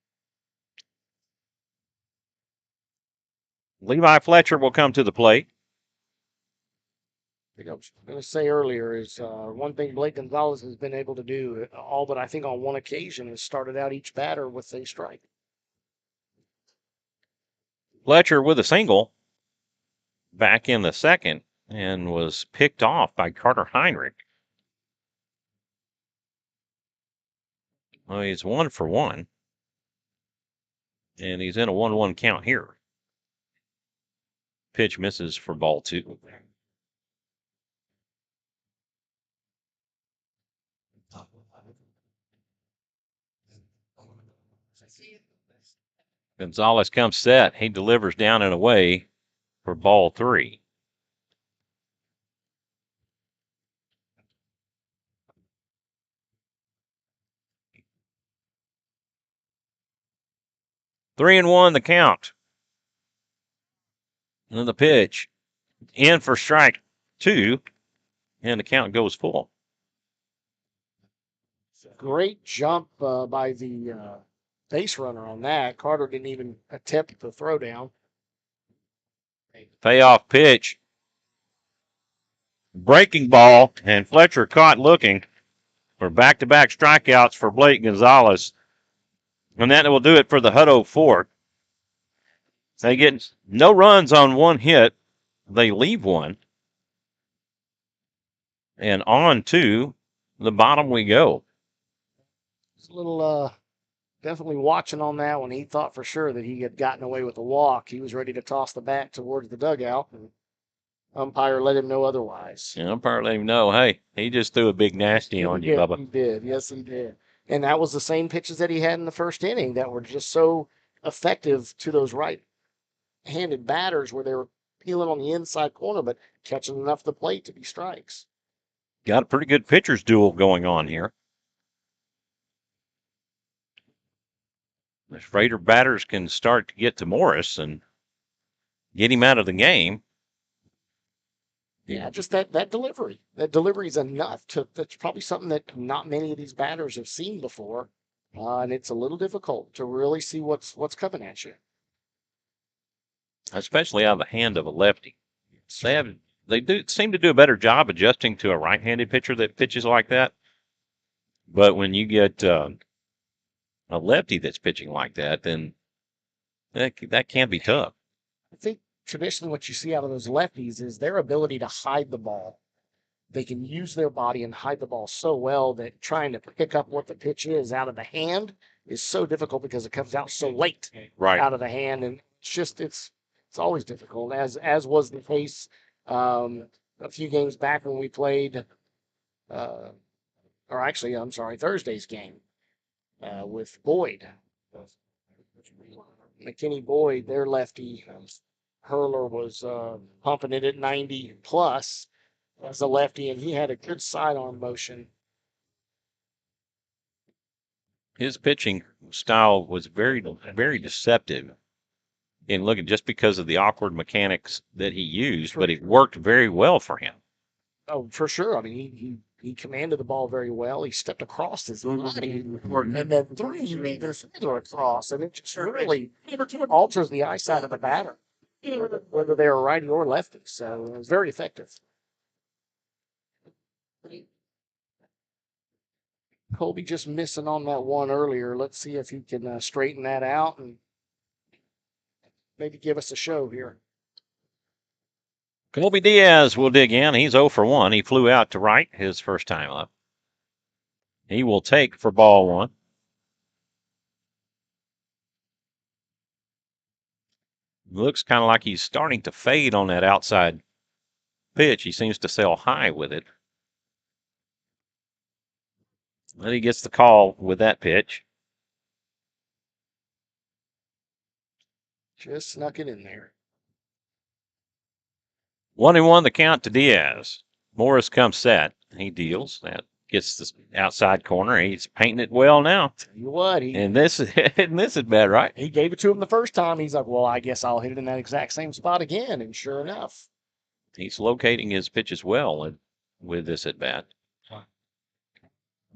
Levi Fletcher will come to the plate. I was going to say earlier is one thing Blake Gonzalez has been able to do, all but I think on one occasion, has started out each batter with a strike. Fletcher with a single back in the second and was picked off by Carter Heinrich. Well, he's 1 for 1. And he's in a 1-1 count here. Pitch misses for ball 2. Gonzalez comes set. He delivers down and away for ball 3. Three and 1 the count. And then the pitch. In for strike 2. And the count goes full. Great jump by the base runner on that. Carter didn't even attempt the throw down. Payoff pitch. Breaking ball. And Fletcher caught looking for back-to-back strikeouts for Blake Gonzalez. And that will do it for the Hutto fourth. They get no runs on one hit. They leave one. And on to the bottom we go. It's a little definitely watching on that one. He thought for sure that he had gotten away with a walk. He was ready to toss the bat towards the dugout. And umpire let him know otherwise. And umpire let him know, hey, he just threw a big nasty on you, Bubba. He did. Yes, he did. And that was the same pitches that he had in the first inning that were just so effective to those right-handed batters where they were peeling on the inside corner, but catching enough of the plate to be strikes. Got a pretty good pitcher's duel going on here. If Raider batters can start to get to Morris and get him out of the game. Yeah, just that delivery. That delivery is enough that's probably something that not many of these batters have seen before. And it's a little difficult to really see what's coming at you. Especially out of the hand of a lefty. They do seem to do a better job adjusting to a right-handed pitcher that pitches like that. But when you get a lefty that's pitching like that, then that can be tough. I think traditionally what you see out of those lefties is their ability to hide the ball. They can use their body and hide the ball so well that trying to pick up what the pitch is out of the hand is so difficult because it comes out so late out of the hand. And it's always difficult, as was the case a few games back when we played, Thursday's game with Boyd. McKinney Boyd, their lefty hurler, was pumping it at 90 plus as a lefty, and he had a good sidearm motion. His pitching style was very, very deceptive in looking just because of the awkward mechanics that he used, but it worked very well for him. Oh, for sure. I mean, he commanded the ball very well. He stepped across his body and then 3 meters further across, and it just really alters the eyesight of the batter, whether they're righty or lefty. So it was very effective. Colby just missing on that one earlier. Let's see if he can straighten that out and maybe give us a show here. Colby Diaz will dig in. He's 0 for 1. He flew out to right his first time up. He will take for ball 1. Looks kind of like he's starting to fade on that outside pitch. He seems to sail high with it. Then he gets the call with that pitch. Just snuck it in there. 1-1 the count to Diaz. Morris comes set. He deals. That gets the outside corner. He's painting it well now. Tell you what, And this is bad, right? he gave it to him the first time. He's like, well, I guess I'll hit it in that exact same spot again. And sure enough, He's locating his pitches well with this at bat.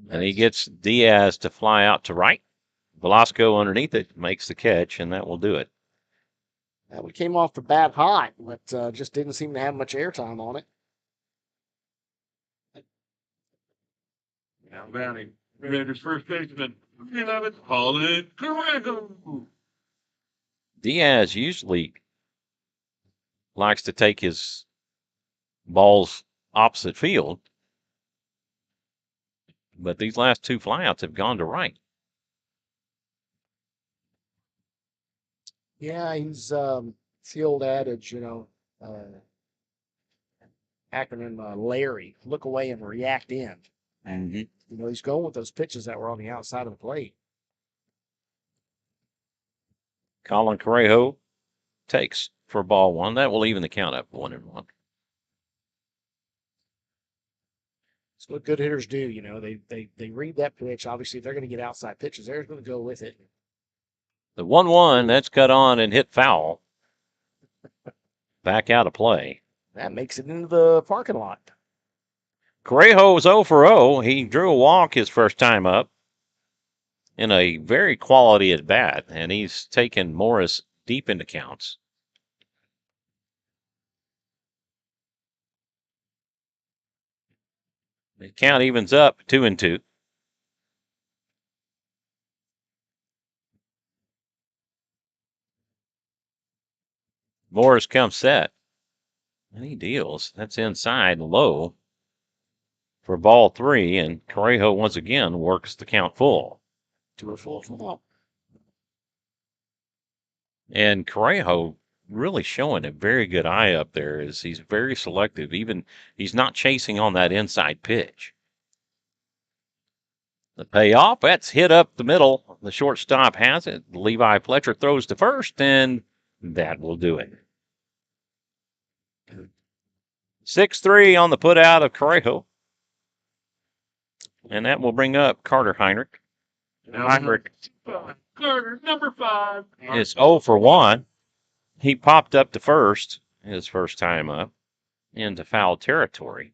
And he gets Diaz to fly out to right. Velasco underneath it makes the catch, and that will do it. we came off the bat hot, but just didn't seem to have much airtime on it. Now batting, Raiders first baseman, 11, Colby Diaz. Diaz usually likes to take his balls opposite field, but these last 2 flyouts have gone to right. Yeah, he's the old adage, acronym Larry, look away and react in. Mm-hmm. He's going with those pitches that were on the outside of the plate. Colin Correjo takes for ball 1. That will even the count up 1-1. It's what good hitters do. They read that pitch. Obviously, if they're going to get outside pitches, they're going to go with it. The 1-1, that's cut on and hit foul. Back out of play. That makes it into the parking lot. Correjo was 0 for 0. He drew a walk his first time up in a very quality at bat, and he's taken Morris deep into counts. The count evens up 2-2. Morris comes set, and he deals. That's inside low for ball 3, and Correjo once again works the count full. To a full count. And Correjo really showing a very good eye up there as he's very selective. Even he's not chasing on that inside pitch. The payoff, that's hit up the middle. The shortstop has it. Levi Fletcher throws to first, and that will do it. 6-3 on the put out of Correjo. And that will bring up Carter Heinrich. Heinrich Carter, number 5. is 0 for 1. He popped up to first his first time up into foul territory.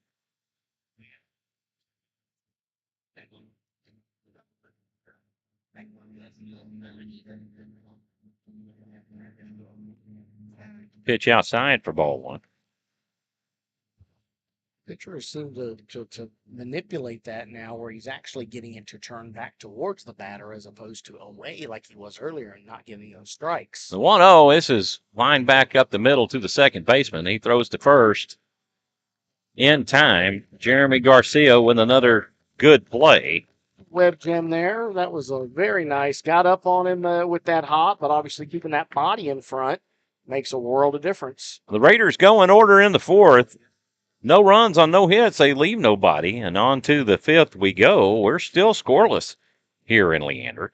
Pitch outside for ball 1. Pitchers seem to manipulate that now, where he's actually getting it to turn back towards the batter as opposed to away like he was earlier and not giving those strikes. The 1-0, this is lined back up the middle to the second baseman. He throws to first in time. Jeremy Garcia with another good play. Web gem there. That was a very nice. Got up on him with that hop, but obviously keeping that body in front makes a world of difference. The Raiders go in order in the 4th. No runs on no hits. They leave nobody. And on to the 5th we go. We're still scoreless here in Leander.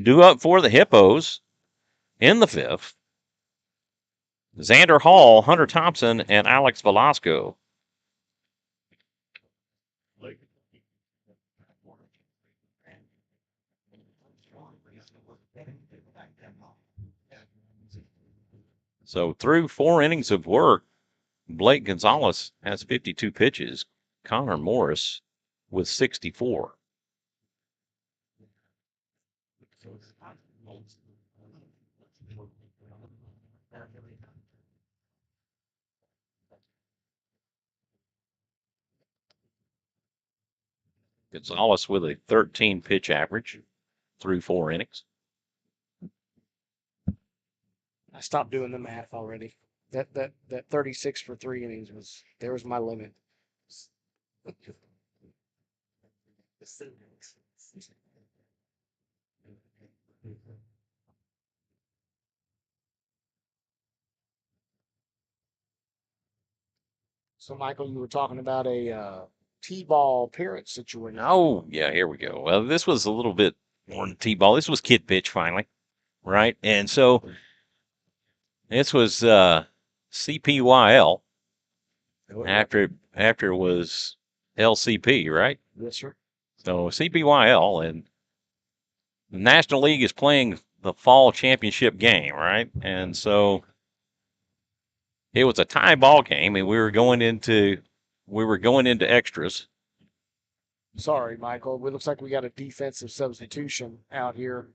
Due up for the Hippos in the 5th. Xander Hall, Hunter Thompson, and Alex Velasco. So through 4 innings of work, Blake Gonzalez has 52 pitches. Connor Morris with 64. Gonzalez with a 13 pitch average through 4 innings. I stopped doing the math already. That 36 for 3 innings was my limit. So, Michael, you were talking about a T-ball appearance situation. Oh, yeah, here we go. Well, this was a little bit more than T-ball. This was kid pitch finally, right? And so this was CPYL after it was LCP, right? Yes, sir. So CPYL, and the National League is playing the fall championship game, right? And so it was a tie ball game, and we were going into extras. Sorry, Michael. It looks like we got a defensive substitution out here.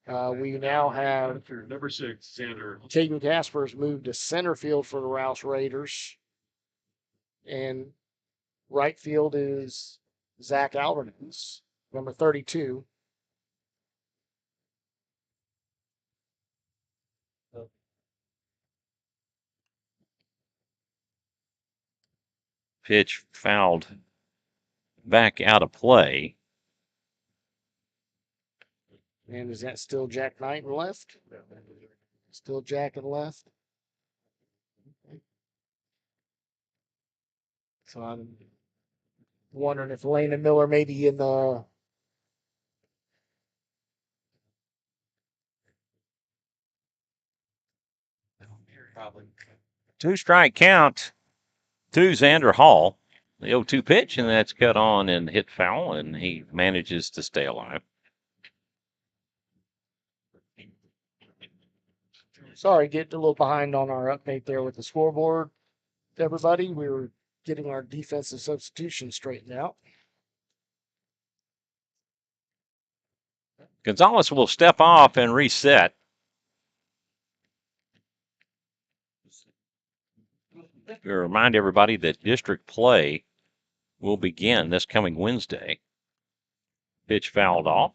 We now have number 6, Xander. Caden Casper's moved to center field for the Rouse Raiders. And right field is Zach Albertons, number 32. Pitch fouled back out of play. And is that still Jack Knight in left? Still Jack in left. So I'm wondering if Lane and Miller may be in the. Probably. 2-strike count to Xander Hall. The 0-2 pitch, and that's cut on and hit foul, and he manages to stay alive. Sorry, getting a little behind on our update there with the scoreboard. Everybody, we were getting our defensive substitution straightened out. Gonzalez will step off and reset. We remind everybody that district play will begin this coming Wednesday. Pitch fouled off.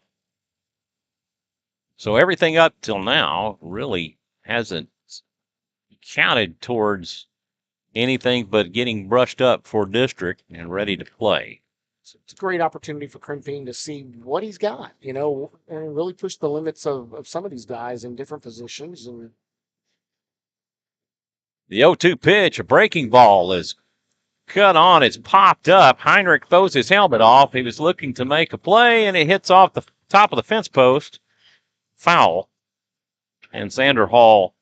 So everything up till now really hasn't counted towards anything but getting brushed up for district and ready to play. It's a great opportunity for Crimpine to see what he's got, and really push the limits of some of these guys in different positions. And the 0-2 pitch, a breaking ball, is cut on. It's popped up. Heinrich throws his helmet off. He was looking to make a play, and it hits off the top of the fence post. Foul. And Xander Hall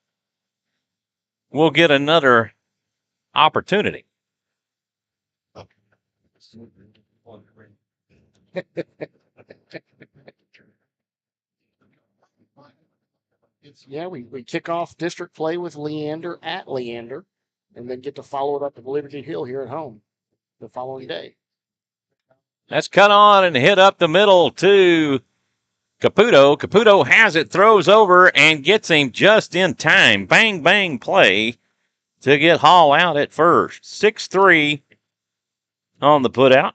will get another opportunity. Yeah, we kick off district play with Leander at Leander, and then get to follow it up with Liberty Hill here at home the following day. That's cut on and hit up the middle to Caputo. Caputo has it, throws over, and gets him just in time. Bang, bang play to get Hall out at first. 6-3 on the putout.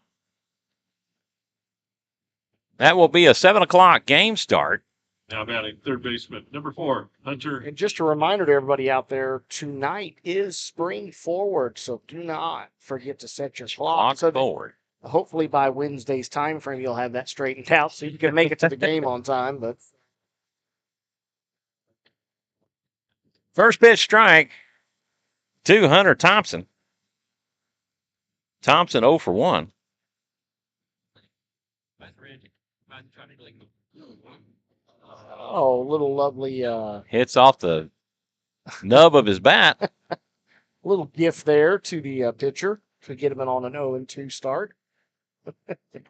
That will be a 7 o'clock game start. Now batting third baseman, number 4, Hunter. And just a reminder to everybody out there, tonight is spring forward, so do not forget to set your clock. Clock forward. Hopefully by Wednesday's time frame, you'll have that straightened out so you can make it to the game on time. But first pitch strike to Hunter Thompson. Thompson 0 for 1. oh, little lovely Hits off the nub of his bat. little gift there to the pitcher to get him on an 0-2 start.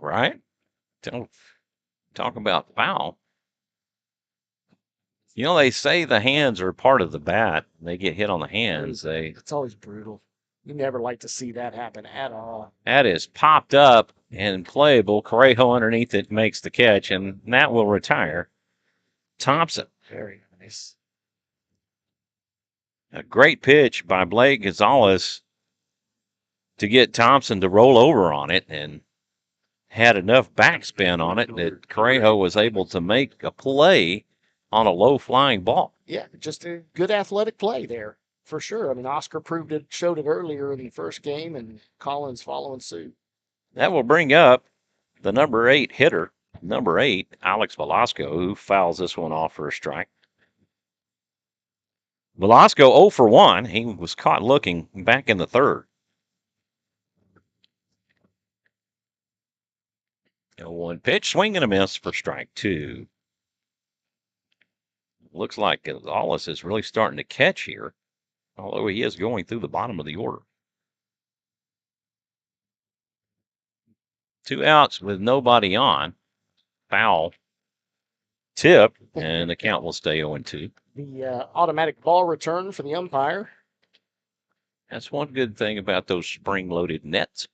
Right? Don't talk about foul. They say the hands are part of the bat. They get hit on the hands. It's always brutal. You never like to see that happen at all. That is popped up and playable. Correjo underneath it makes the catch, and that will retire Thompson. Very nice. A great pitch by Blake Gonzalez to get Thompson to roll over on it and had enough backspin on it that Correjo was able to make a play on a low-flying ball. Yeah, just a good athletic play there, for sure. I mean, Oscar showed it earlier in the first game, and Collins following suit. That will bring up the number 8 hitter, number 8, Alex Velasco, who fouls this one off for a strike. Velasco 0 for 1. He was caught looking back in the third. 0-1 pitch, swing and a miss for strike 2. Looks like Gonzalez is really starting to catch here, although he is going through the bottom of the order. 2 outs with nobody on. Foul tip, and the count will stay 0-2. The automatic ball return for the umpire. That's one good thing about those spring-loaded nets.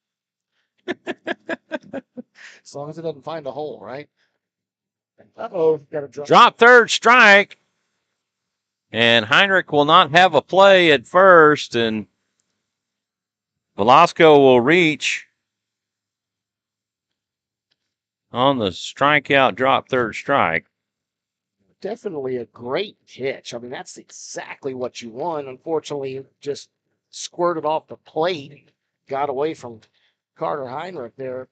As long as it doesn't find a hole, right? Uh-oh, got a drop. Drop third, strike. And Heinrich will not have a play at first, and Velasco will reach on the strikeout, drop third strike. Definitely a great pitch. I mean, that's exactly what you want. Unfortunately, it just squirted off the plate, got away from Carter Heinrich there.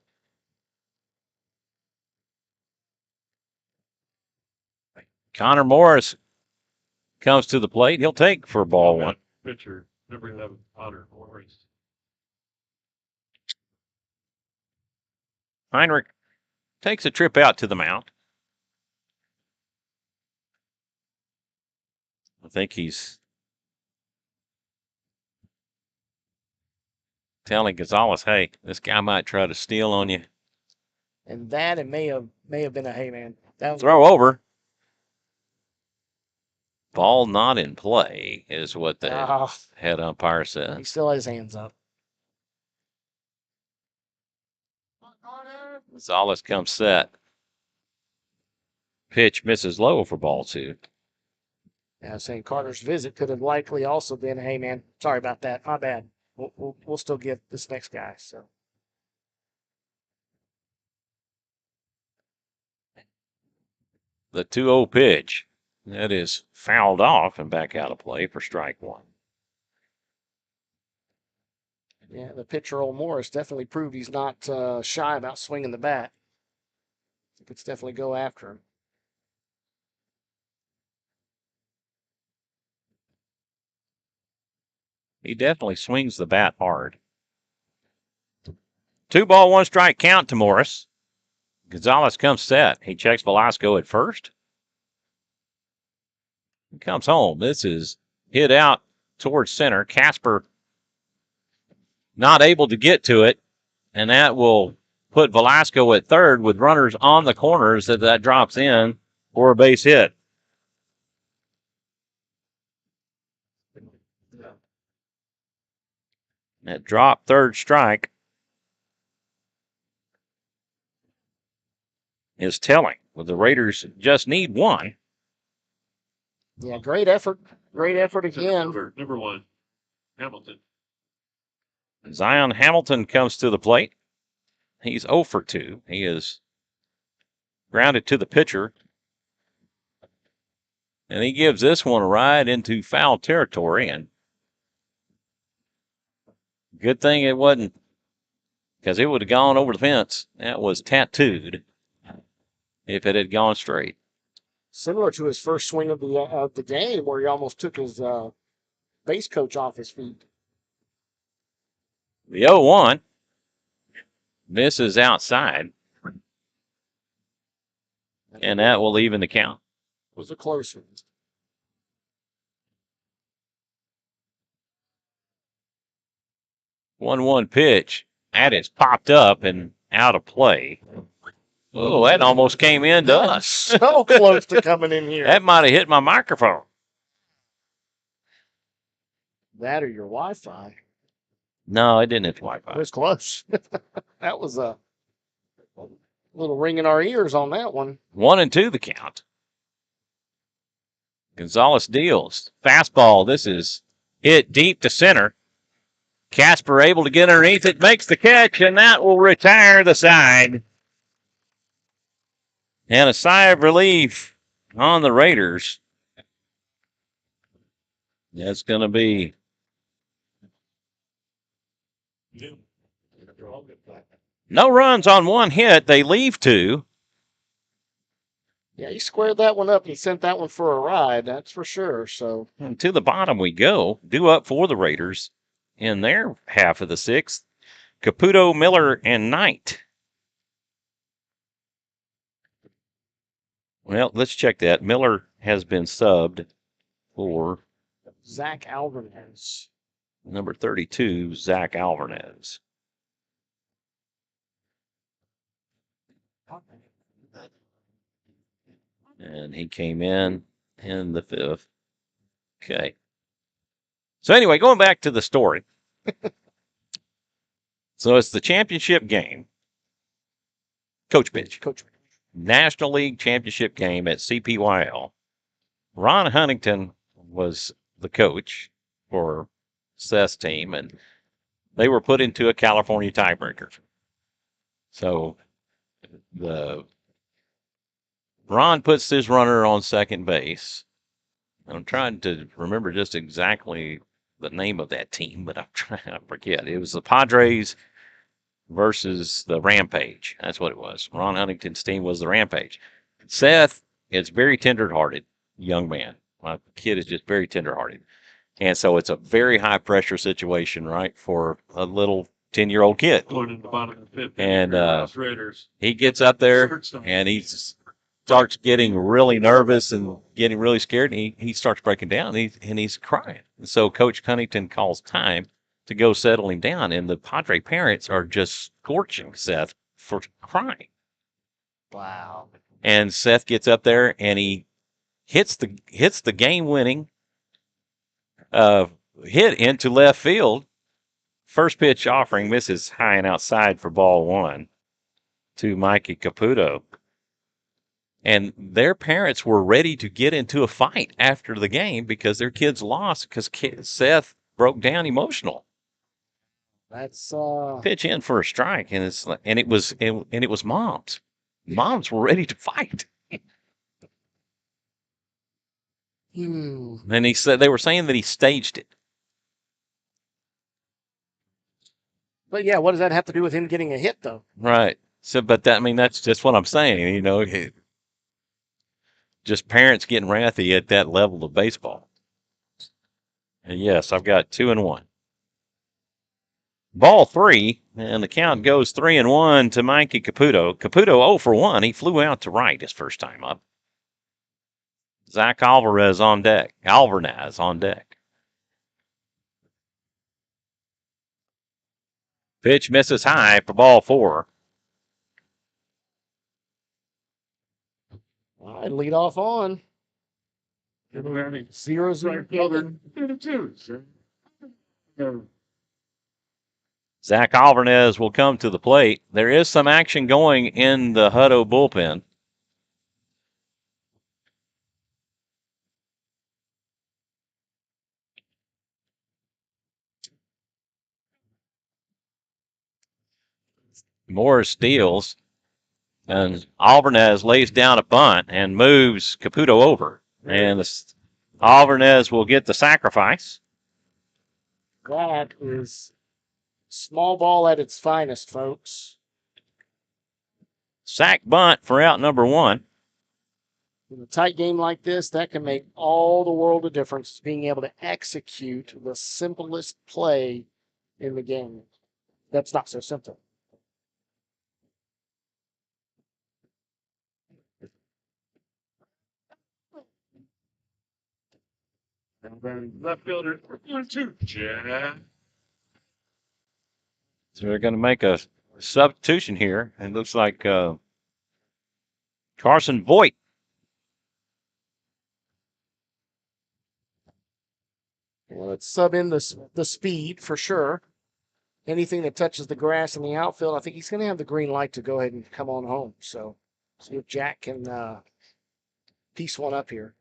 Connor Morris comes to the plate. He'll take for ball 1. Pitcher, number 11, Connor Morris. Heinrich takes a trip out to the mound. I think he's telling Gonzalez, hey, this guy might try to steal on you. And that it may have been a hey man. That was Throw over. Ball not in play is what the head umpire he says. still has his hands up. Gonzalez comes set. Pitch misses low for ball 2. Yeah, I was saying Carter's visit could have likely also been, hey man, sorry about that, my bad. We'll still get this next guy. So The 2-0 pitch. That is fouled off and back out of play for strike 1. yeah, the pitcher, old Morris, definitely proved he's not shy about swinging the bat. I think it's definitely go after him. He definitely swings the bat hard. 2 ball, 1 strike count to Morris. Gonzalez comes set. He checks Velasco at first. He comes home. This is hit out towards center. Casper not able to get to it, and that will put Velasco at third with runners on the corners that drops in for a base hit. That drop third strike is telling. Well, the Raiders just need 1. Yeah, great effort. Great effort again. Number 1, Hamilton. Zion Hamilton comes to the plate. He's 0 for 2. He is grounded to the pitcher. And he gives this one a ride into foul territory. And good thing it wasn't, because it would have gone over the fence. That was tattooed if it had gone straight. Similar to his first swing of the game, where he almost took his base coach off his feet. The 0-1 misses outside, and that will even the count. It was a close one. 1-1 pitch. That is popped up and out of play. Oh, that almost came into us. So close to coming in here. That might have hit my microphone. That or your Wi-Fi. No, it didn't hit the It Wi-Fi. was close. That was a little ring in our ears on that one. 1-2 the count. Gonzalez deals. Fastball. This is hit deep to center. Casper able to get underneath it, makes the catch, and that will retire the side. And a sigh of relief on the Raiders. That's going to be no runs on one hit. They leave two. Yeah, he squared that one up and sent that one for a ride, that's for sure. So And to the bottom we go. Due up for the Raiders in their half of the sixth. Caputo, Miller, and Knight. Well, let's check that. Miller has been subbed for Zach Alvarez. number 32, Zach Alvarez. And he came in the fifth. Okay. So anyway, going back to the story. So it's the championship game. Coach pitch. National League Championship game at CPYL. Ron Huntington was the coach for Seth's team, and they were put into a California tiebreaker. So Ron puts his runner on second base. I'm trying to remember just exactly the name of that team, but I'm trying to forget. It was the Padres versus the Rampage. That's what it was. Ron Huntington's team was the Rampage. Seth is very tender-hearted young man. My kid is just very tender-hearted. And so it's a very high-pressure situation, right, for a little 10-year-old kid. And he gets up there, and he starts getting really nervous and getting really scared, and he starts breaking down, and he's crying. So Coach Huntington calls time to go settle him down, and the Padre parents are just scorching Seth for crying. Wow. And Seth gets up there, and he hits the game-winning hit into left field. First pitch offering misses high and outside for ball one to Mikey Caputo. And their parents were ready to get into a fight after the game because their kids lost because Seth broke down emotional. That's Pitch in for a strike, and it was moms. Moms were ready to fight. And they were saying that he staged it. But yeah, what does that have to do with him getting a hit, though? Right. So, but that's just what I'm saying. Just parents getting wrathy at that level of baseball. And yes, I've got 2-1. Ball three, and the count goes 3-1 to Mikey Caputo. Caputo 0 for 1. He flew out to right his first time up. Zach Alvarez on deck. Pitch misses high for ball four. All right, lead off on. 0-0. Zach Alvarez will come to the plate. There is some action going in the Hutto bullpen. Morris steals, and Alvarez lays down a bunt and moves Caputo over. And Alvarez will get the sacrifice. That is small ball at its finest, folks. Sack bunt for out number one. In a tight game like this, that can make all the world of difference, being able to execute the simplest play in the game. That's not so simple. Left fielder, 1-2. Yeah. So they're going to make a substitution here. It looks like Carson Voigt. Well, let's sub in the speed for sure. Anything that touches the grass in the outfield, I think he's going to have the green light to go ahead and come on home. So see if Jack can piece one up here.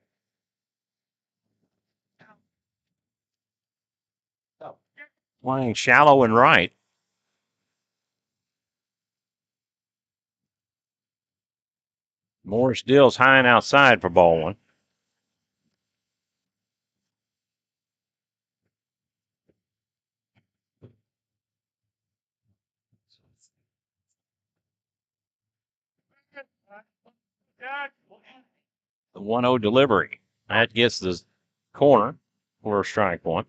Playing shallow and right. Morris deals high and outside for ball one. The 1-0 delivery. That gets the corner for strike one.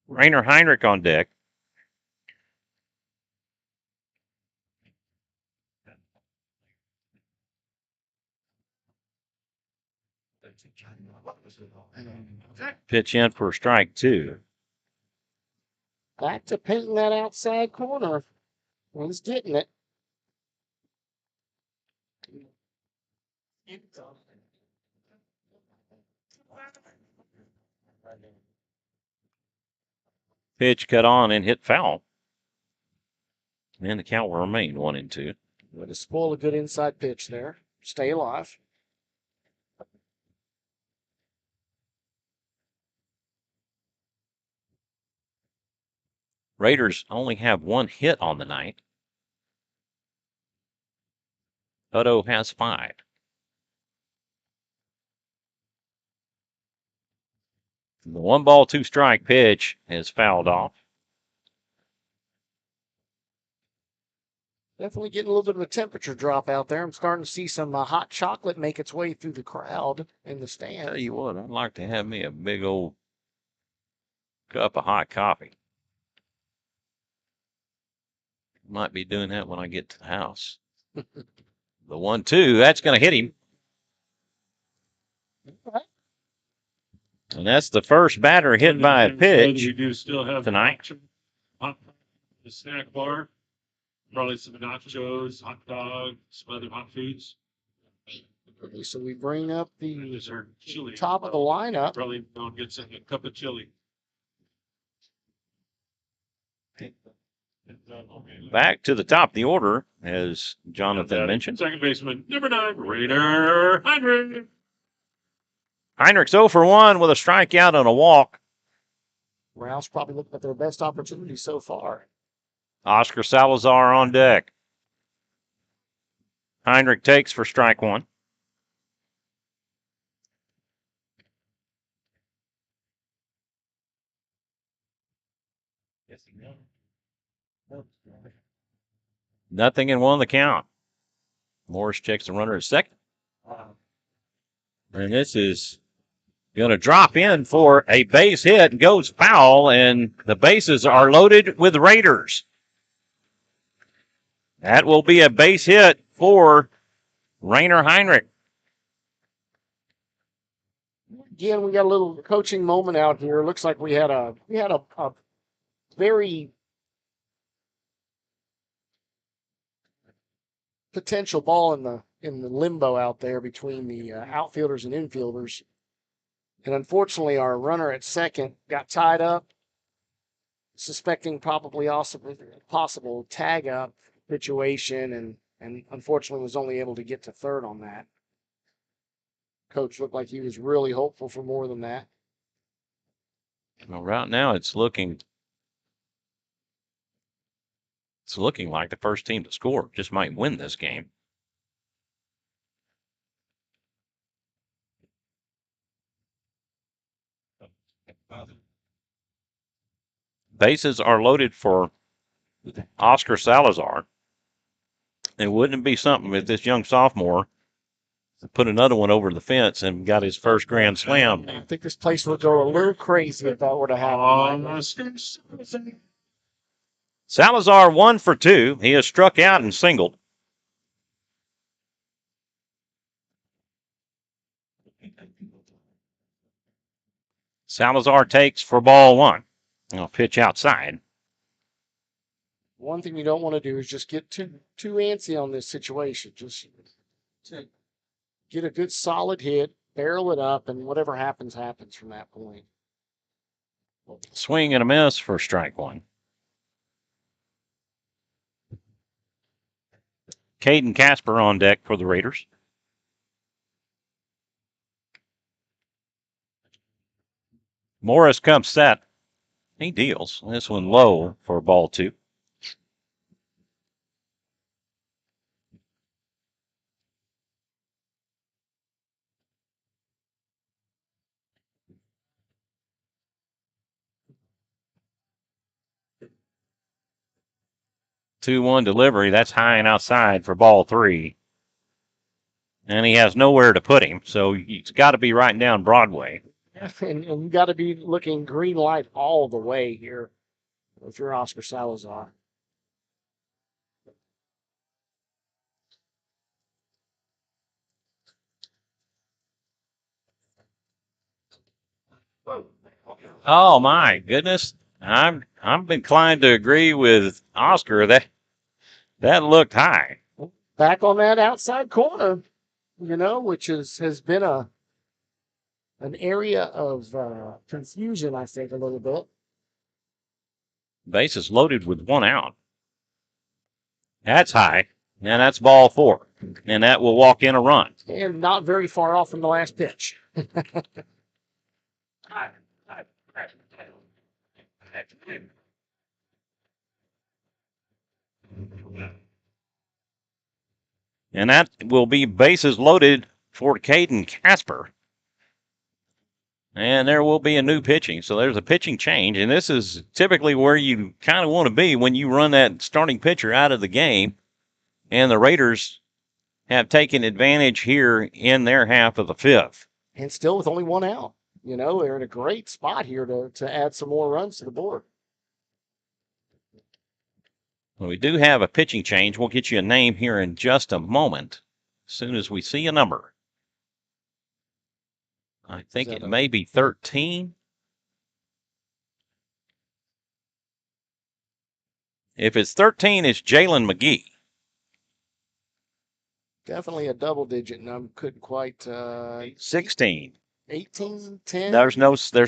Rainer Heinrich on deck. Pitch in for strike two. Back to painting that outside corner. He's getting it. Pitch cut on and hit foul. And the count will remain 1-2. Way to spoil a good inside pitch there. Stay alive. Raiders only have one hit on the night. Hutto has 5. The 1-ball, 2-strike pitch is fouled off. Definitely getting a little bit of a temperature drop out there. I'm starting to see some hot chocolate make its way through the crowd in the stand. Tell you what, I'd like to have me a big old cup of hot coffee. Might be doing that when I get to the house. The 1-2, that's going to hit him. And that's the first batter hit by a pitch We do still have tonight. The snack bar, probably some nachos, hot dog, some other hot foods. So we bring up the There's our chili. top of the lineup. Probably don't get a cup of chili. Back to the top of the order, as Jonathan mentioned. Second baseman, number 9, Rainer Heinrich. Heinrich's 0 for 1 with a strikeout and a walk. Rouse probably looking at their best opportunity so far. Oscar Salazar on deck. Heinrich takes for strike one. Nothing in 1 the count. Morris checks the runner at second. And this is going to drop in for a base hit and goes foul, and the bases are loaded with Raiders. That will be a base hit for Rainer Heinrich. Again, we got a little coaching moment out here. Looks like we had a very potential ball in the limbo out there between the outfielders and infielders. And unfortunately, our runner at second got tied up, suspecting probably also possible tag up situation, and unfortunately was only able to get to third on that. Coach looked like he was really hopeful for more than that. Well, right now it's looking like the first team to score just might win this game. Bases are loaded for Oscar Salazar. It wouldn't be something if this young sophomore put another one over the fence and got his first grand slam. I think this place would go a little crazy if that were to happen. Salazar 1 for 2. He has struck out and singled. Salazar takes for ball 1. I'll pitch outside. One thing you don't want to do is just get too antsy on this situation. Just to get a good solid hit, barrel it up, and whatever happens, happens from that point. Swing and a miss for strike 1. Caden Casper on deck for the Raiders. Morris comes set. He deals. This one low for ball 2. 2-1 delivery. That's high and outside for ball 3. And he has nowhere to put him, so he's got to be right down Broadway. And you got to be looking green light all the way here if you're Oscar Salazar. Oh my goodness. I'm inclined to agree with Oscar that looked high. Back on that outside corner, which has been an area of confusion, I think, a little bit. Bases loaded with 1 out. That's high, and that's ball 4. And that will walk in a run. And not very far off from the last pitch. And that will be bases loaded for Caden Casper. And there will be a new pitching. So there's a pitching change. And this is typically where you kind of want to be when you run that starting pitcher out of the game. And the Raiders have taken advantage here in their half of the 5th. And still with only 1 out. They're in a great spot here to add some more runs to the board. Well, we do have a pitching change. We'll get you a name here in just a moment, as soon as we see a number. I think it may be 13. If it's 13, it's Jalen McGee. Definitely a double-digit number. Couldn't quite. 16. 18, 10. There's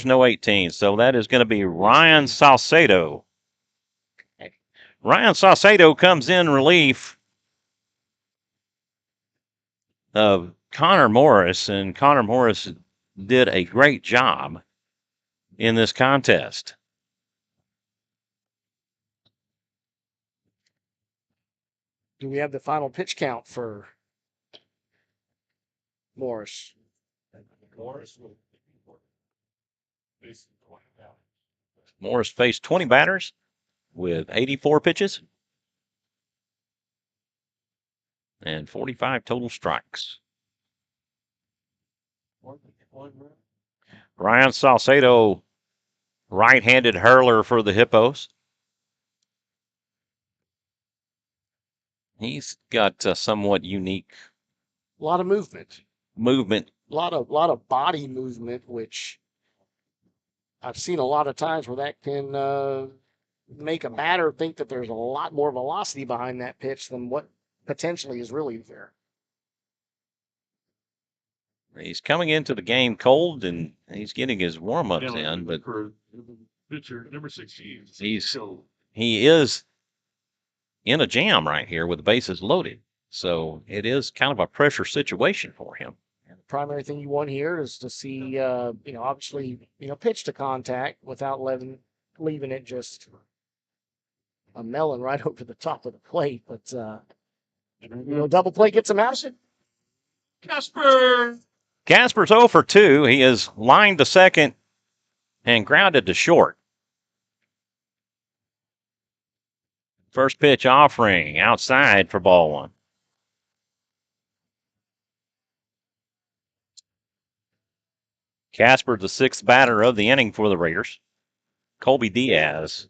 no 18, so that is going to be Ryan Salcedo. Ryan Salcedo comes in relief of Connor Morris, and Connor Morris did a great job in this contest. Do we have the final pitch count for Morris? Morris faced 20 batters with 84 pitches and 45 total strikes. Ryan Salcedo, right-handed hurler for the Hippos. He's got a somewhat unique A lot of movement. movement. A lot of body movement, which I've seen a lot of times where that can make a batter think that there's a lot more velocity behind that pitch than what potentially is really there. He's coming into the game cold, and he's getting his warm-ups in, but pitcher number 16. he is in a jam right here with the bases loaded. So it is kind of a pressure situation for him. And the primary thing you want here is to see, obviously, pitch to contact without leaving it just a melon right over the top of the plate. But, double play gets him out. Casper's 0 for 2. He is lined to second and grounded to short. First pitch offering outside for ball 1. Casper, the 6th batter of the inning for the Raiders. Colby Diaz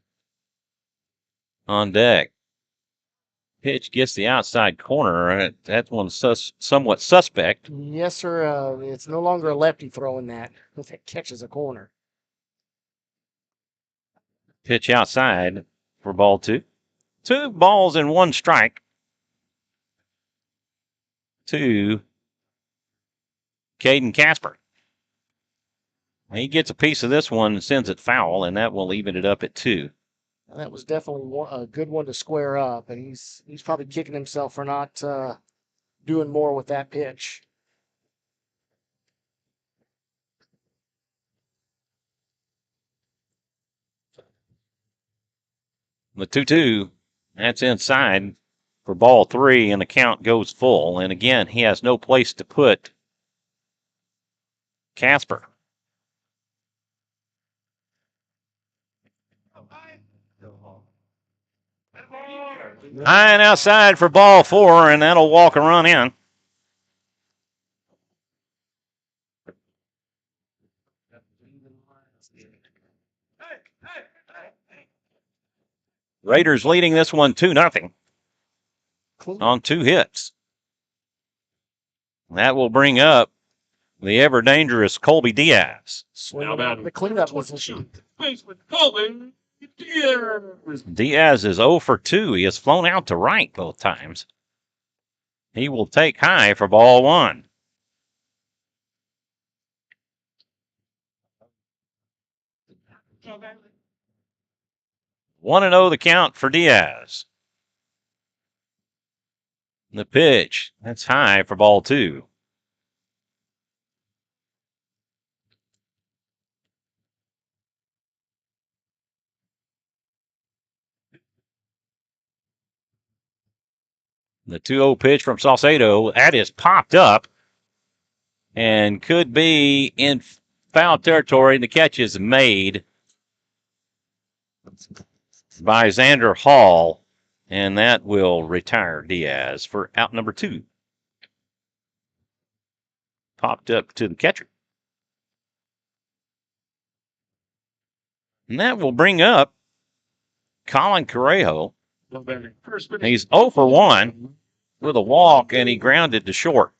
on deck. Pitch gets the outside corner. That one's somewhat suspect. Yes, sir. It's no longer a lefty throwing that. It catches a corner. Pitch outside for ball 2. 2 balls and 1 strike to Caden Casper. He gets a piece of this one and sends it foul, and that will even it up at 2. That was definitely a good one to square up, and he's probably kicking himself for not doing more with that pitch. The 2-2, that's inside for ball 3, and the count goes full. And again, he has no place to put Casper. High and outside for ball 4, and that'll walk a run in. Raiders leading this one 2-0 on 2 hits. That will bring up the ever dangerous Colby Diaz. Swinging out the cleanup position. Colby Diaz. Diaz is 0 for 2. He has flown out to right both times. He will take high for ball 1. Okay. 1-0 the count for Diaz. The pitch, that's high for ball 2. The 2-0 pitch from Salazar, that is popped up and could be in foul territory. The catch is made by Xander Hall, and that will retire Diaz for out number 2. Popped up to the catcher. And that will bring up Colin Correjo. He's 0 for 1 with a walk, and he grounded to short.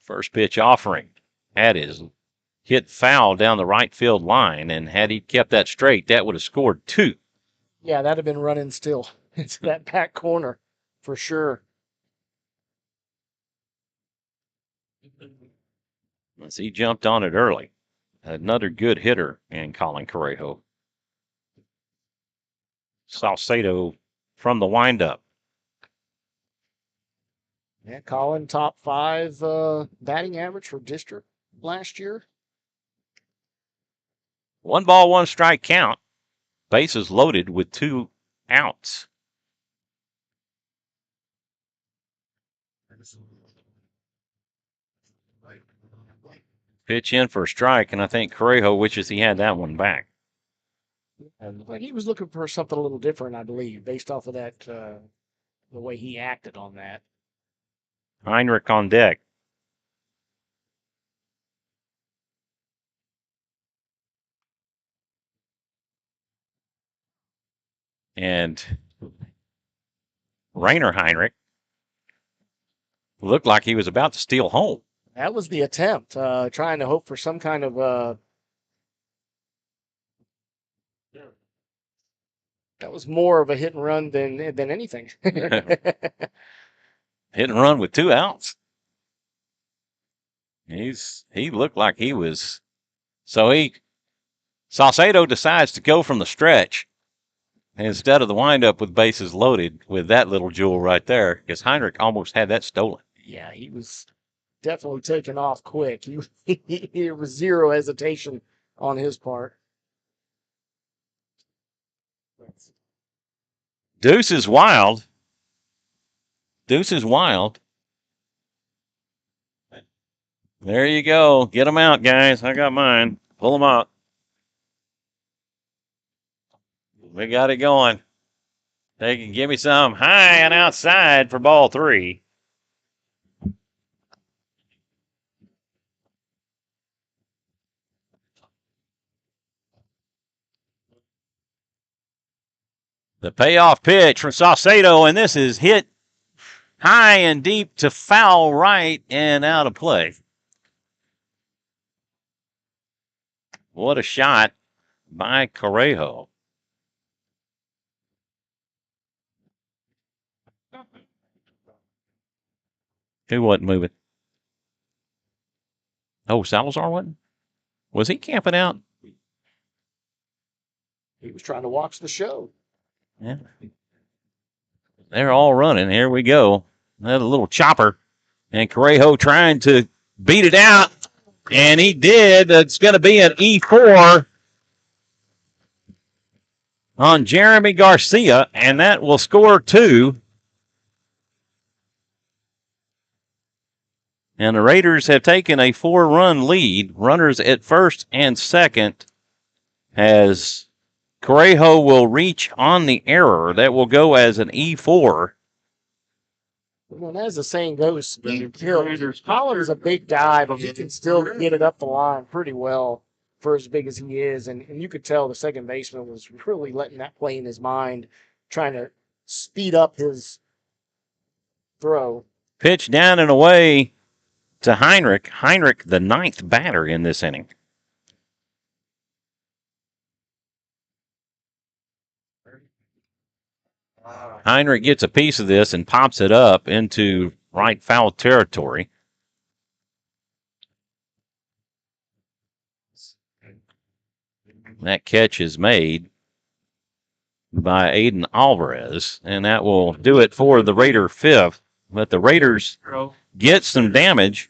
First pitch offering. That is hit foul down the right field line, and had he kept that straight, that would have scored 2. Yeah, that'd have been running still into that back corner for sure. As he jumped on it early. Another good hitter in Colin Correjo. Salcedo from the windup. Yeah, Colin, top 5 batting average for district last year. 1 ball, 1 strike count. Bases loaded with 2 outs. Pitch in for a strike, and I think Correjo wishes he had that one back. But he was looking for something a little different, I believe, based off of that, the way he acted on that. Heinrich on deck. And Rainer Heinrich looked like he was about to steal home. That was the attempt, trying to hope for some kind of that was more of a hit and run than anything. Hit and run with 2 outs. He looked like he was. So Salcedo decides to go from the stretch instead of the windup with bases loaded with that little jewel right there, because Heinrich almost had that stolen. Yeah, he was definitely taken off quick. There was zero hesitation on his part. Deuce is wild. Deuce is wild. There you go. Get them out, guys. I got mine. Pull them out. We got it going. They can give me some high and outside for ball 3. The payoff pitch from Salcedo, and this is hit high and deep to foul right and out of play. What a shot by Correjo. Who wasn't moving? Oh, Salazar wasn't? Was he camping out? He was trying to watch the show. Yeah. They're all running. Here we go. Another little chopper. And Correjo trying to beat it out. And he did. It's going to be an E4 on Jeremy Garcia. And that will score 2. And the Raiders have taken a 4-run lead. Runners at first and second as Correjo will reach on the error. That will go as an E4. Well, as the saying goes, speed kills. Collins is a big guy, but he can still get it up the line pretty well for as big as he is. And you could tell the second baseman was really letting that play in his mind, trying to speed up his throw. Pitch down and away to Heinrich. Heinrich, the 9th batter in this inning. Heinrich gets a piece of this and pops it up into right foul territory. That catch is made by Aiden Alvarez, and that will do it for the Raider 5th. But the Raiders get some damage.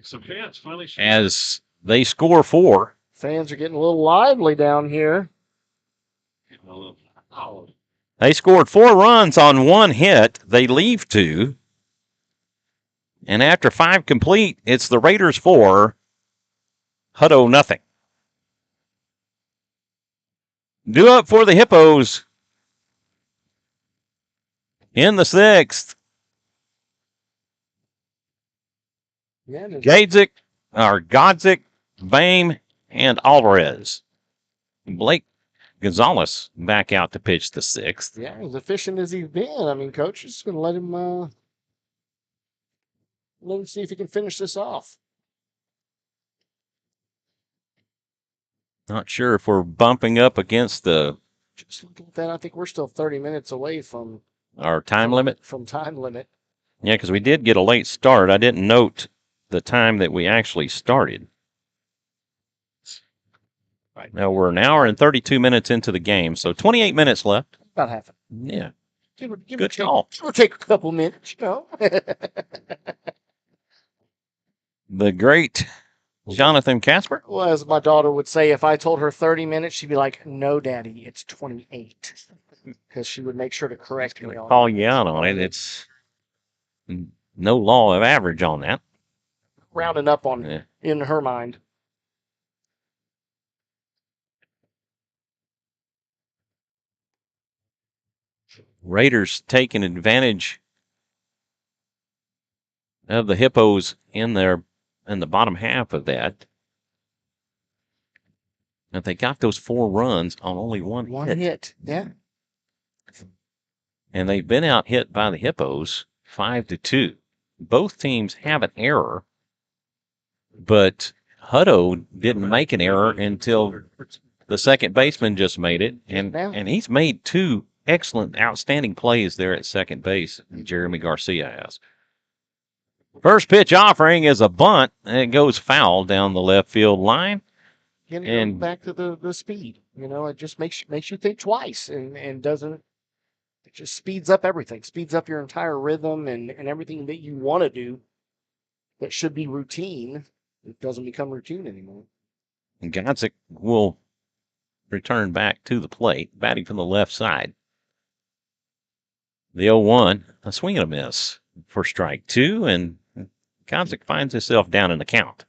Some fans finally as they score 4. Fans are getting a little lively down here. They scored 4 runs on 1 hit. They leave 2. And after 5 complete, it's the Raiders 4, Hutto nothing. Due up for the Hippos in the 6th. Yeah, Godzik, Bame, and Alvarez. Blake Gonzalez back out to pitch the 6th. Yeah, as efficient as he's been. I mean, coach is going to let him see if he can finish this off. Not sure if we're bumping up against the. Just looking at that, I think we're still 30 minutes away from our time limit. From time limit. Yeah, because we did get a late start. I didn't note the time that we actually started. Right now we're an hour and 32 minutes into the game, so 28 minutes left. About half. Yeah. Good call. It'll take a couple minutes, you know. The great Jonathan Casper. Well, as my daughter would say, if I told her 30 minutes, she'd be like, "No, Daddy, it's 28," because she would make sure to correct me. Call you out on it. It's no law of average on that. Rounding up on in her mind. Raiders taking advantage of the Hippos in the bottom half of that. And they got those 4 runs on only one hit. Yeah. And they've been out hit by the Hippos 5-2. Both teams have an error, but Hutto didn't make an error until the second baseman just made it, and he's made 2 excellent, outstanding plays there at second base. Jeremy Garcia has. First pitch offering is a bunt, and it goes foul down the left field line. And back to the speed. You know, it just makes you think twice, and doesn't. It just speeds up everything. Speeds up your entire rhythm and everything that you want to do. That should be routine. It doesn't become routine anymore. And Godzik will return back to the plate, batting from the left side. The 0-1, a swing and a miss for strike 2, and Godzik finds himself down in the count.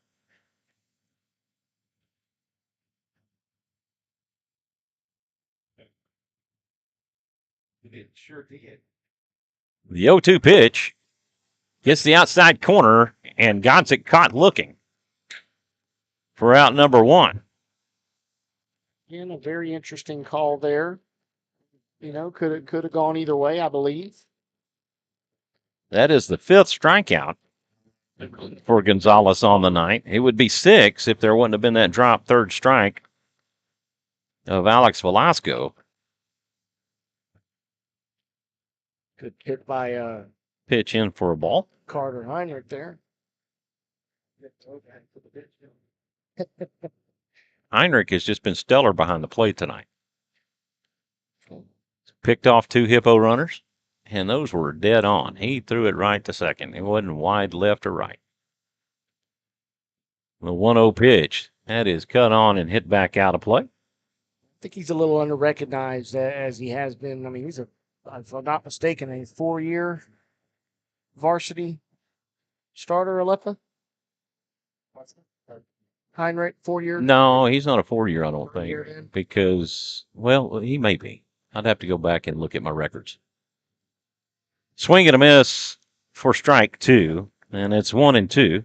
It sure did. The 0-2 pitch gets the outside corner, and Godzik caught looking for out number 1. Again, a very interesting call there. You know, could have gone either way, I believe. That is the 5th strikeout for Gonzalez on the night. It would be 6 if there wouldn't have been that drop 3rd strike of Alex Velasco. Good hit by pitch in for a ball. Carter Heinrich there. Heinrich has just been stellar behind the plate tonight. Picked off 2 Hippo runners, and those were dead on. He threw it right to second. It wasn't wide left or right. The 1-0 pitch, that is cut on and hit back out of play. I think he's a little under-recognized as he has been. I mean, he's if I'm not mistaken, a 4-year varsity starter, Aleppa. Heinrich, 4-year? No, he's not a 4-year, I don't 4-year think. then? Because, well, he may be. I'd have to go back and look at my records. Swing and a miss for strike 2, and it's 1-2.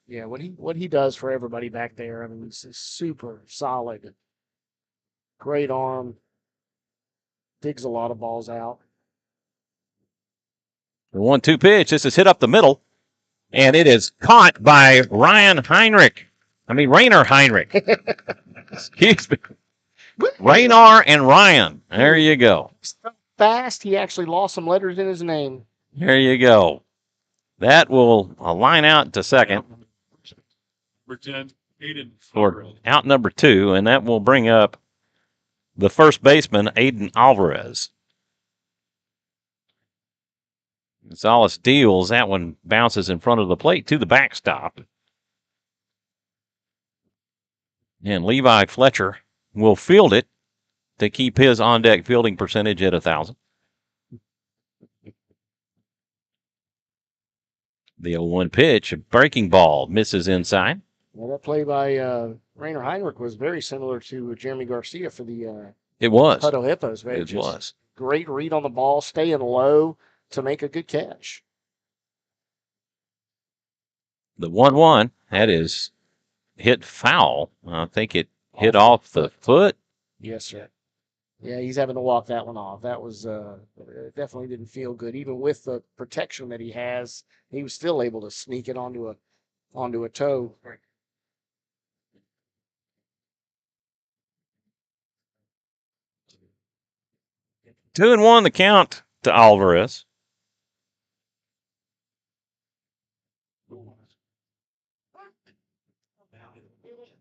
Yeah, what he does for everybody back there, I mean, he's super solid. Great arm. Digs a lot of balls out. The 1-2 pitch. This is hit up the middle, and it is caught by Rainer Heinrich. Excuse me. Raynor and Ryan. There you go. Fast. He actually lost some letters in his name. There you go. That will line out to second Number 10, Aiden for out number 2, and that will bring up the first baseman, Aiden Alvarez. Gonzalez deals. That one bounces in front of the plate to the backstop. And Levi Fletcher will field it to keep his on-deck fielding percentage at 1,000. The 0-1 pitch, a breaking ball, misses inside. Well, that play by Rainer Heinrich was very similar to Jeremy Garcia for the It was. Hutto Hippos. Right? It was. Great read on the ball, staying low to make a good catch. The 1-1, that is hit foul. I think it hit off the foot. Yes, sir. Yeah, he's having to walk that one off. That was definitely didn't feel good. Even with the protection that he has, he was still able to sneak it onto a toe. 2-1 the count to Alvarez.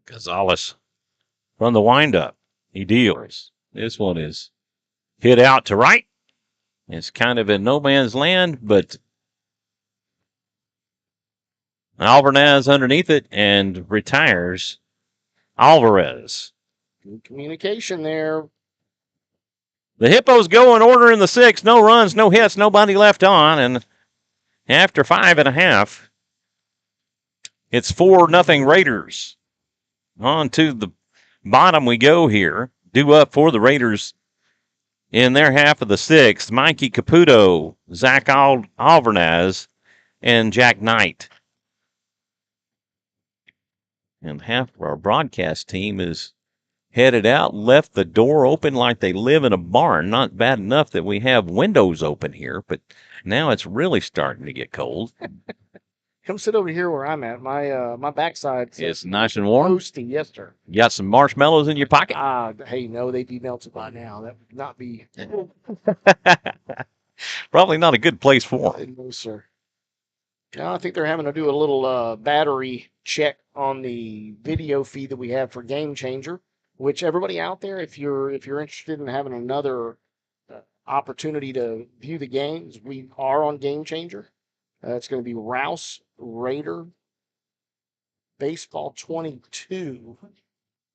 Gonzalez from the windup. He deals. This one is hit out to right. It's kind of in no man's land, but Alvarez underneath it and retires Alvarez. Good communication there. The Hippos go in order in the 6th. No runs, no hits, nobody left on. And after 5.5, it's 4-0 Raiders. On to the bottom we go here. Due up for the Raiders in their half of the 6th. Mikey Caputo, Zach Alvarez, and Jack Knight. And half of our broadcast team is headed out, left the door open like they live in a barn. Not bad enough that we have windows open here, but now it's really starting to get cold. Come sit over here where I'm at. My backside It's nice and warm. Toasty, yes, sir. You got some marshmallows in your pocket? Hey, no, they'd be melted by now. That would not be. Probably not a good place for them. No, sir. Now I think they're having to do a little battery check on the video feed that we have for Game Changer. Which everybody out there, if you're interested in having another opportunity to view the games, we are on Game Changer. It's going to be Rouse Raider Baseball 22,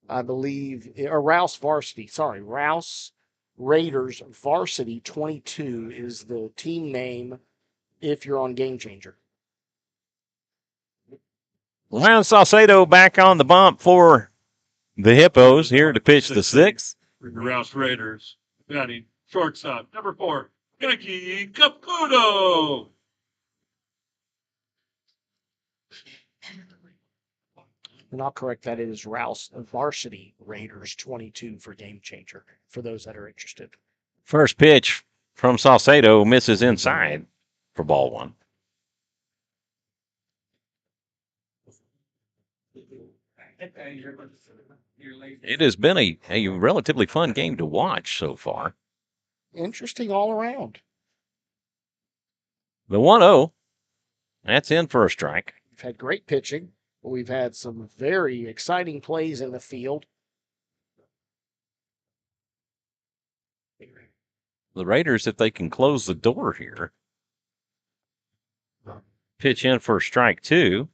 I believe, or Rouse Varsity. Sorry, Rouse Raiders Varsity 22 is the team name if you're on Game Changer. Ryan Salcedo back on the bump for the Hippos here to pitch the 6th. For the Rouse Raiders. Batting shortstop, number 4, Mikey Caputo. And I'll correct that. It is Rouse Varsity Raiders 22 for Game Changer, for those that are interested. First pitch from Salcedo misses inside for ball 1. It has been a relatively fun game to watch so far. Interesting all around. The 1-0, that's in for a strike. We've had great pitching. We've had some very exciting plays in the field. The Raiders, if they can close the door here, pitch in for strike 2,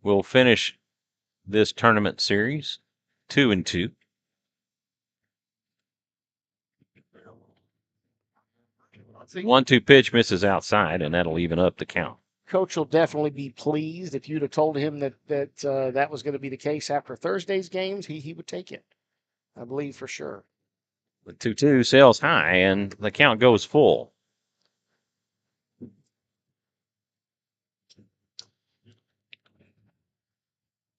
will finish this tournament series 2-2. The 1-2 pitch misses outside, and that'll even up the count. Coach will definitely be pleased. If you'd have told him that was going to be the case after Thursday's games, he would take it. I believe for sure. The 2-2 sails high, and the count goes full.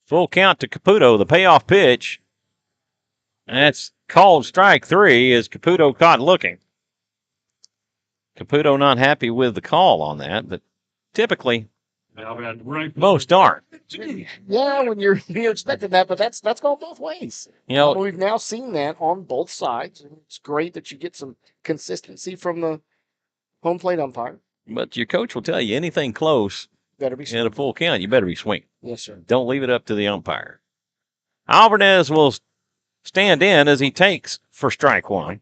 Full count to Caputo, the payoff pitch. And that's called strike 3 as Caputo caught looking. Caputo not happy with the call on that, but typically most aren't. Yeah, when you're expecting that, but that's gone both ways. You know, we've now seen that on both sides. It's great that you get some consistency from the home plate umpire. but your coach will tell you anything close Better be in a full count, you better be swinging. Yes, sir. Don't leave it up to the umpire. Alvarez will stand in as he takes for strike 1.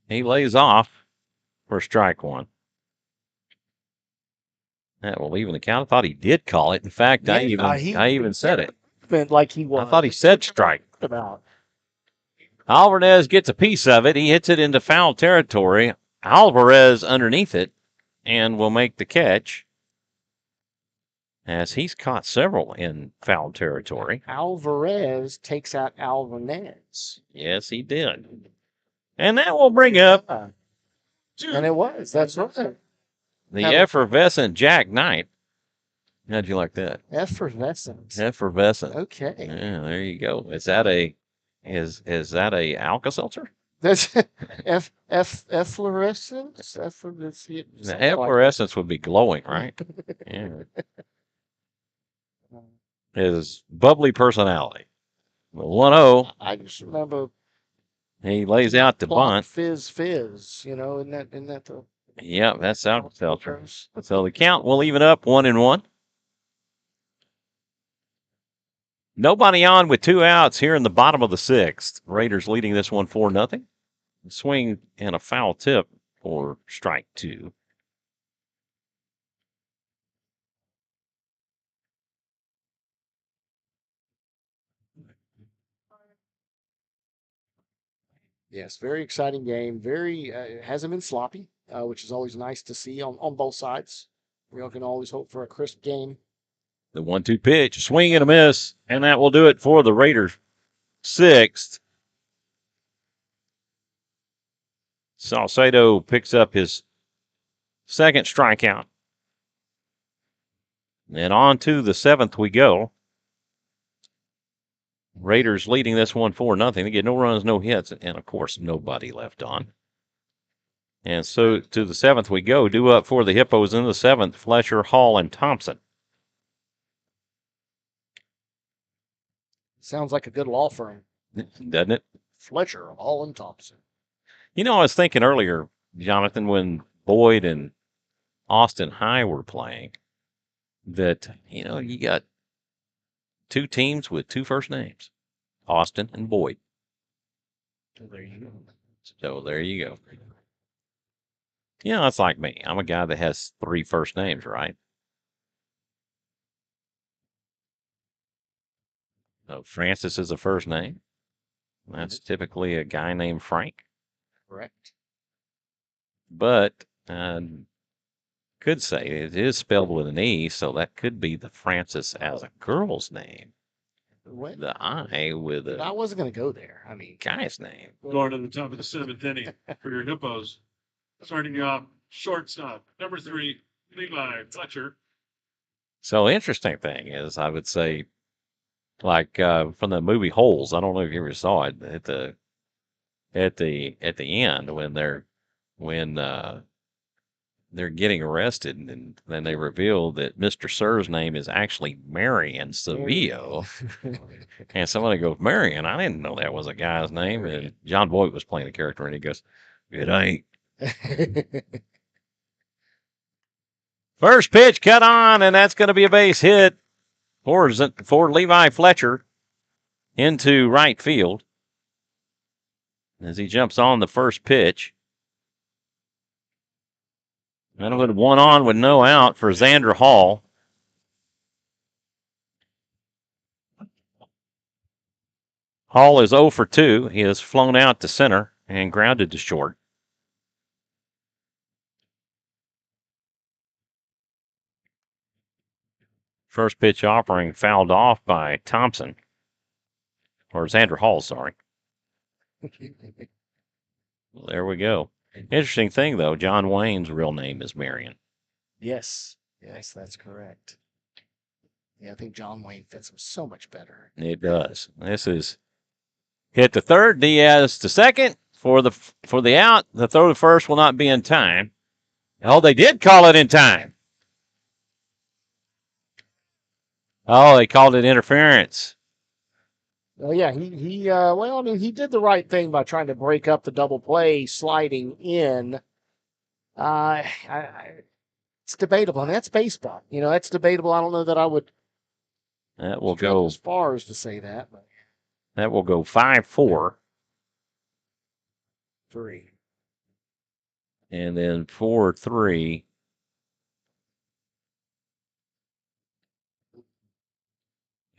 He lays off for strike 1. That will even the count. I thought he did call it. In fact, I even said it. Like he was. I thought he said strike. About. Alvarez gets a piece of it. He hits it into foul territory. Alvarez underneath it and will make the catch, as he's caught several in foul territory. Alvarez takes out Alvarez. Yes, he did. And that will bring up. And it was. That's right. The effervescent Jack Knight. How'd you like that? Effervescent. Effervescent. Okay. Yeah, there you go. Is that a Alka-Seltzer? That's efflorescence. The efflorescence would be glowing, right? Yeah. His bubbly personality. 1-0. I just remember. He lays out the bunt. Fizz. Isn't that the? Yep, that's Alka-Seltzer. So the count will even up 1-1. Nobody on with 2 outs here in the bottom of the 6th. Raiders leading this one 4-0. Swing and a foul tip for strike 2. Yes, very exciting game. Very hasn't been sloppy, which is always nice to see on both sides. We all can always hope for a crisp game. The 1-2 pitch, swing and a miss, and that will do it for the Raiders. 6th. Salcedo picks up his second strikeout. And on to the 7th we go. Raiders leading this one 4-0. They get no runs, no hits, and of course, nobody left on. And so to the 7th we go. Due up for the Hippos in the 7th, Fletcher, Hall, and Thompson. Sounds like a good law firm. Doesn't it? Fletcher, Hall, and Thompson. You know, I was thinking earlier, Jonathan, when Boyd and Austin High were playing, that, you got 2 teams with 2 first names, Austin and Boyd. So there you go. So there you go. It's like me. I'm a guy that has 3 first names, right? So Francis is a first name. That's typically a guy named Frank. Correct. But could say it is spelled with an E, so that could be the Francis as a girl's name. What? The I with I a wasn't going to go there. I mean, guy's name. Going to the top of the 7th inning for your Hippos. Starting you off, shortstop, number 3, Levi Fletcher. So interesting thing is, I would say, like from the movie Holes. I don't know if you ever saw it at the end when they're getting arrested, and then they reveal that Mr. Sir's name is actually Marion Seville. And somebody goes, Marion, I didn't know that was a guy's name. And John Voight was playing the character, and he goes, it ain't. First pitch cut on, and that's going to be a base hit for Levi Fletcher into right field as he jumps on the first pitch. That'll put 1 on with no out for Xander Hall. Hall is 0 for 2. He has flown out to center and grounded to short. First pitch offering fouled off by Thompson. Or Xander Hall, sorry. There we go. Interesting thing, though, John Wayne's real name is Marion. Yes, that's correct. Yeah, I think John Wayne fits him so much better. It does. This is hit to third. Diaz to second for the out. The throw to first will not be in time. Oh, they did call it in time. Oh, they called it interference. Oh yeah, he well, I mean, he did the right thing by trying to break up the double play, sliding in. It's debatable, and that's baseball. That's debatable. I don't know that I would. That will go as far as to say that. But that will go 5-4. 3. And then 4-3.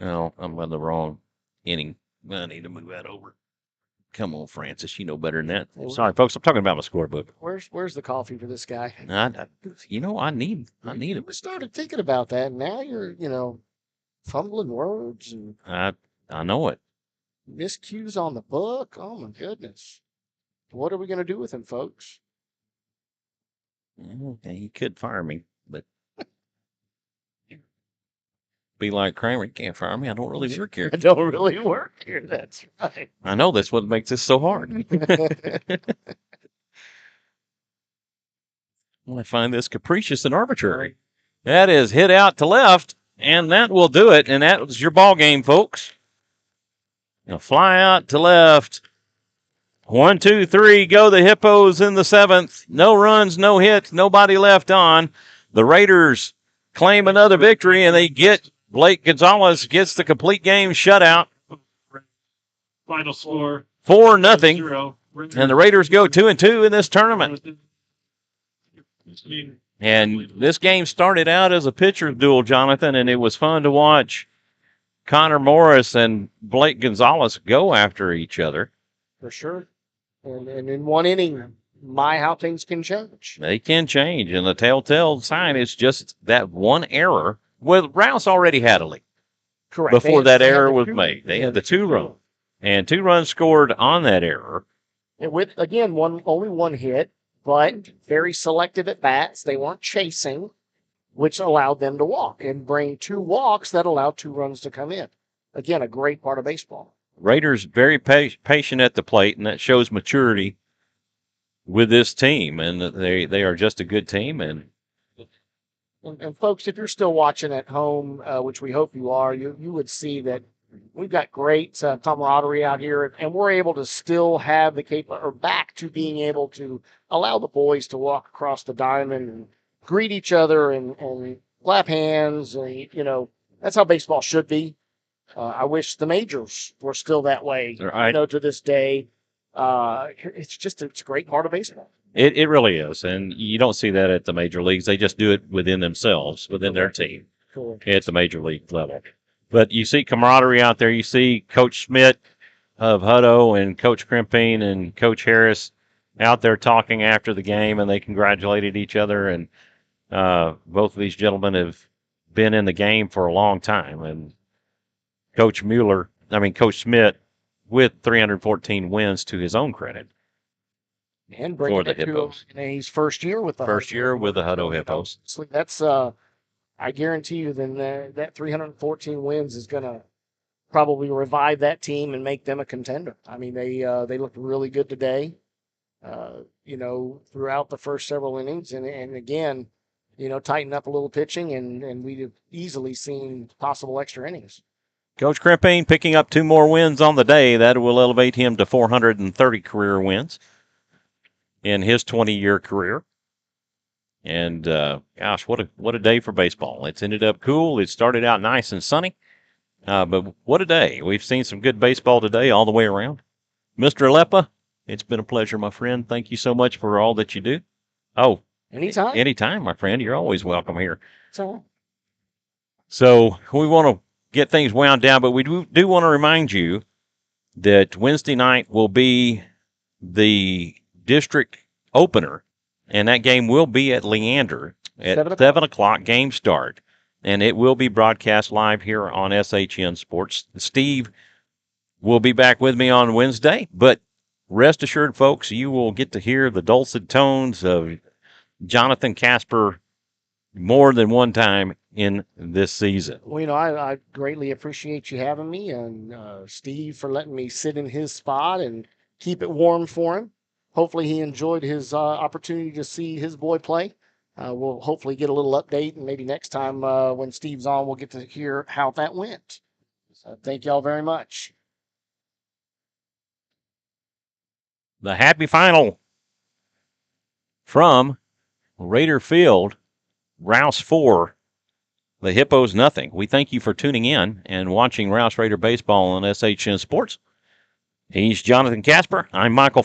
Oh, I'm on the wrong inning. I need to move that over. Come on, Francis. You know better than that. Sorry, folks. I'm talking about my scorebook. Where's the coffee for this guy? I need it. We started thinking about that, and now you're, fumbling words and I know it. miscues on the book. Oh my goodness. What are we going to do with him, folks? He could fire me, but be like Kramer. You can't fire me. I don't really work here. I don't really work here. That's right. I know that's what makes this so hard. Well, I find this capricious and arbitrary. That is hit out to left, and that will do it. And that was your ball game, folks. Now fly out to left. 1, 2, 3, go the Hippos in the 7th. No runs, no hits, nobody left on. The Raiders claim another victory, and they get Blake Gonzalez gets the complete game shutout. Final score 4-0. And the Raiders go 2-2 in this tournament. And this game started out as a pitcher's duel, Jonathan, and it was fun to watch Connor Morris and Blake Gonzalez go after each other. For sure. And in one inning, how things can change. They can change, and the telltale sign is just that one error. Well, Rouse already had a lead. Correct. Before that error was made. They had the 2 run. And 2 runs scored on that error. And with, again, only one hit, but very selective at bats. They weren't chasing, which allowed them to walk and bring 2 walks that allowed 2 runs to come in. Again, a great part of baseball. Raiders very patient at the plate, and that shows maturity with this team. And they are just a good team. And folks, if you're still watching at home, which we hope you are, you would see that we've got great camaraderie out here, and we're able to still have back to being able to allow the boys to walk across the diamond and greet each other and clap hands. And, that's how baseball should be. I wish the majors were still that way, to this day. It's a great part of baseball. It really is. And you don't see that at the major leagues. They just do it within themselves, within their team. Cool. At the major league level. But you see camaraderie out there. You see Coach Schmidt of Hutto and Coach Crimping and Coach Harris out there talking after the game, and they congratulated each other. And both of these gentlemen have been in the game for a long time. And Coach Schmidt with 314 wins to his own credit. And bringing it to his first year with the Hutto Hippos. So that's I guarantee you, then that 314 wins is going to probably revive that team and make them a contender. I mean, they looked really good today. Throughout the first several innings, and again, tighten up a little pitching, and we'd have easily seen possible extra innings. Coach Crimping picking up 2 more wins on the day. That will elevate him to 430 career wins in his 20-year career. And gosh, what a day for baseball. It's ended up cool. It started out nice and sunny. But what a day. We've seen some good baseball today all the way around. Mr. Alepa, it's been a pleasure, my friend. Thank you so much for all that you do. Oh, anytime, my friend. You're always welcome here. So we want to get things wound down, but we do want to remind you that Wednesday night will be the district opener, and that game will be at Leander at 7 o'clock game start, and it will be broadcast live here on SHN Sports. Steve will be back with me on Wednesday, but rest assured, folks, you will get to hear the dulcet tones of Jonathan Casper more than one time in this season. Well, I greatly appreciate you having me, and Steve for letting me sit in his spot and keep it warm for him. Hopefully he enjoyed his opportunity to see his boy play. We'll hopefully get a little update, and maybe next time when Steve's on, we'll get to hear how that went. So thank y'all very much. The happy final from Raider Field, Rouse 4, the Hippos nothing. We thank you for tuning in and watching Rouse Raider Baseball on SHN Sports. He's Jonathan Casper. I'm Michael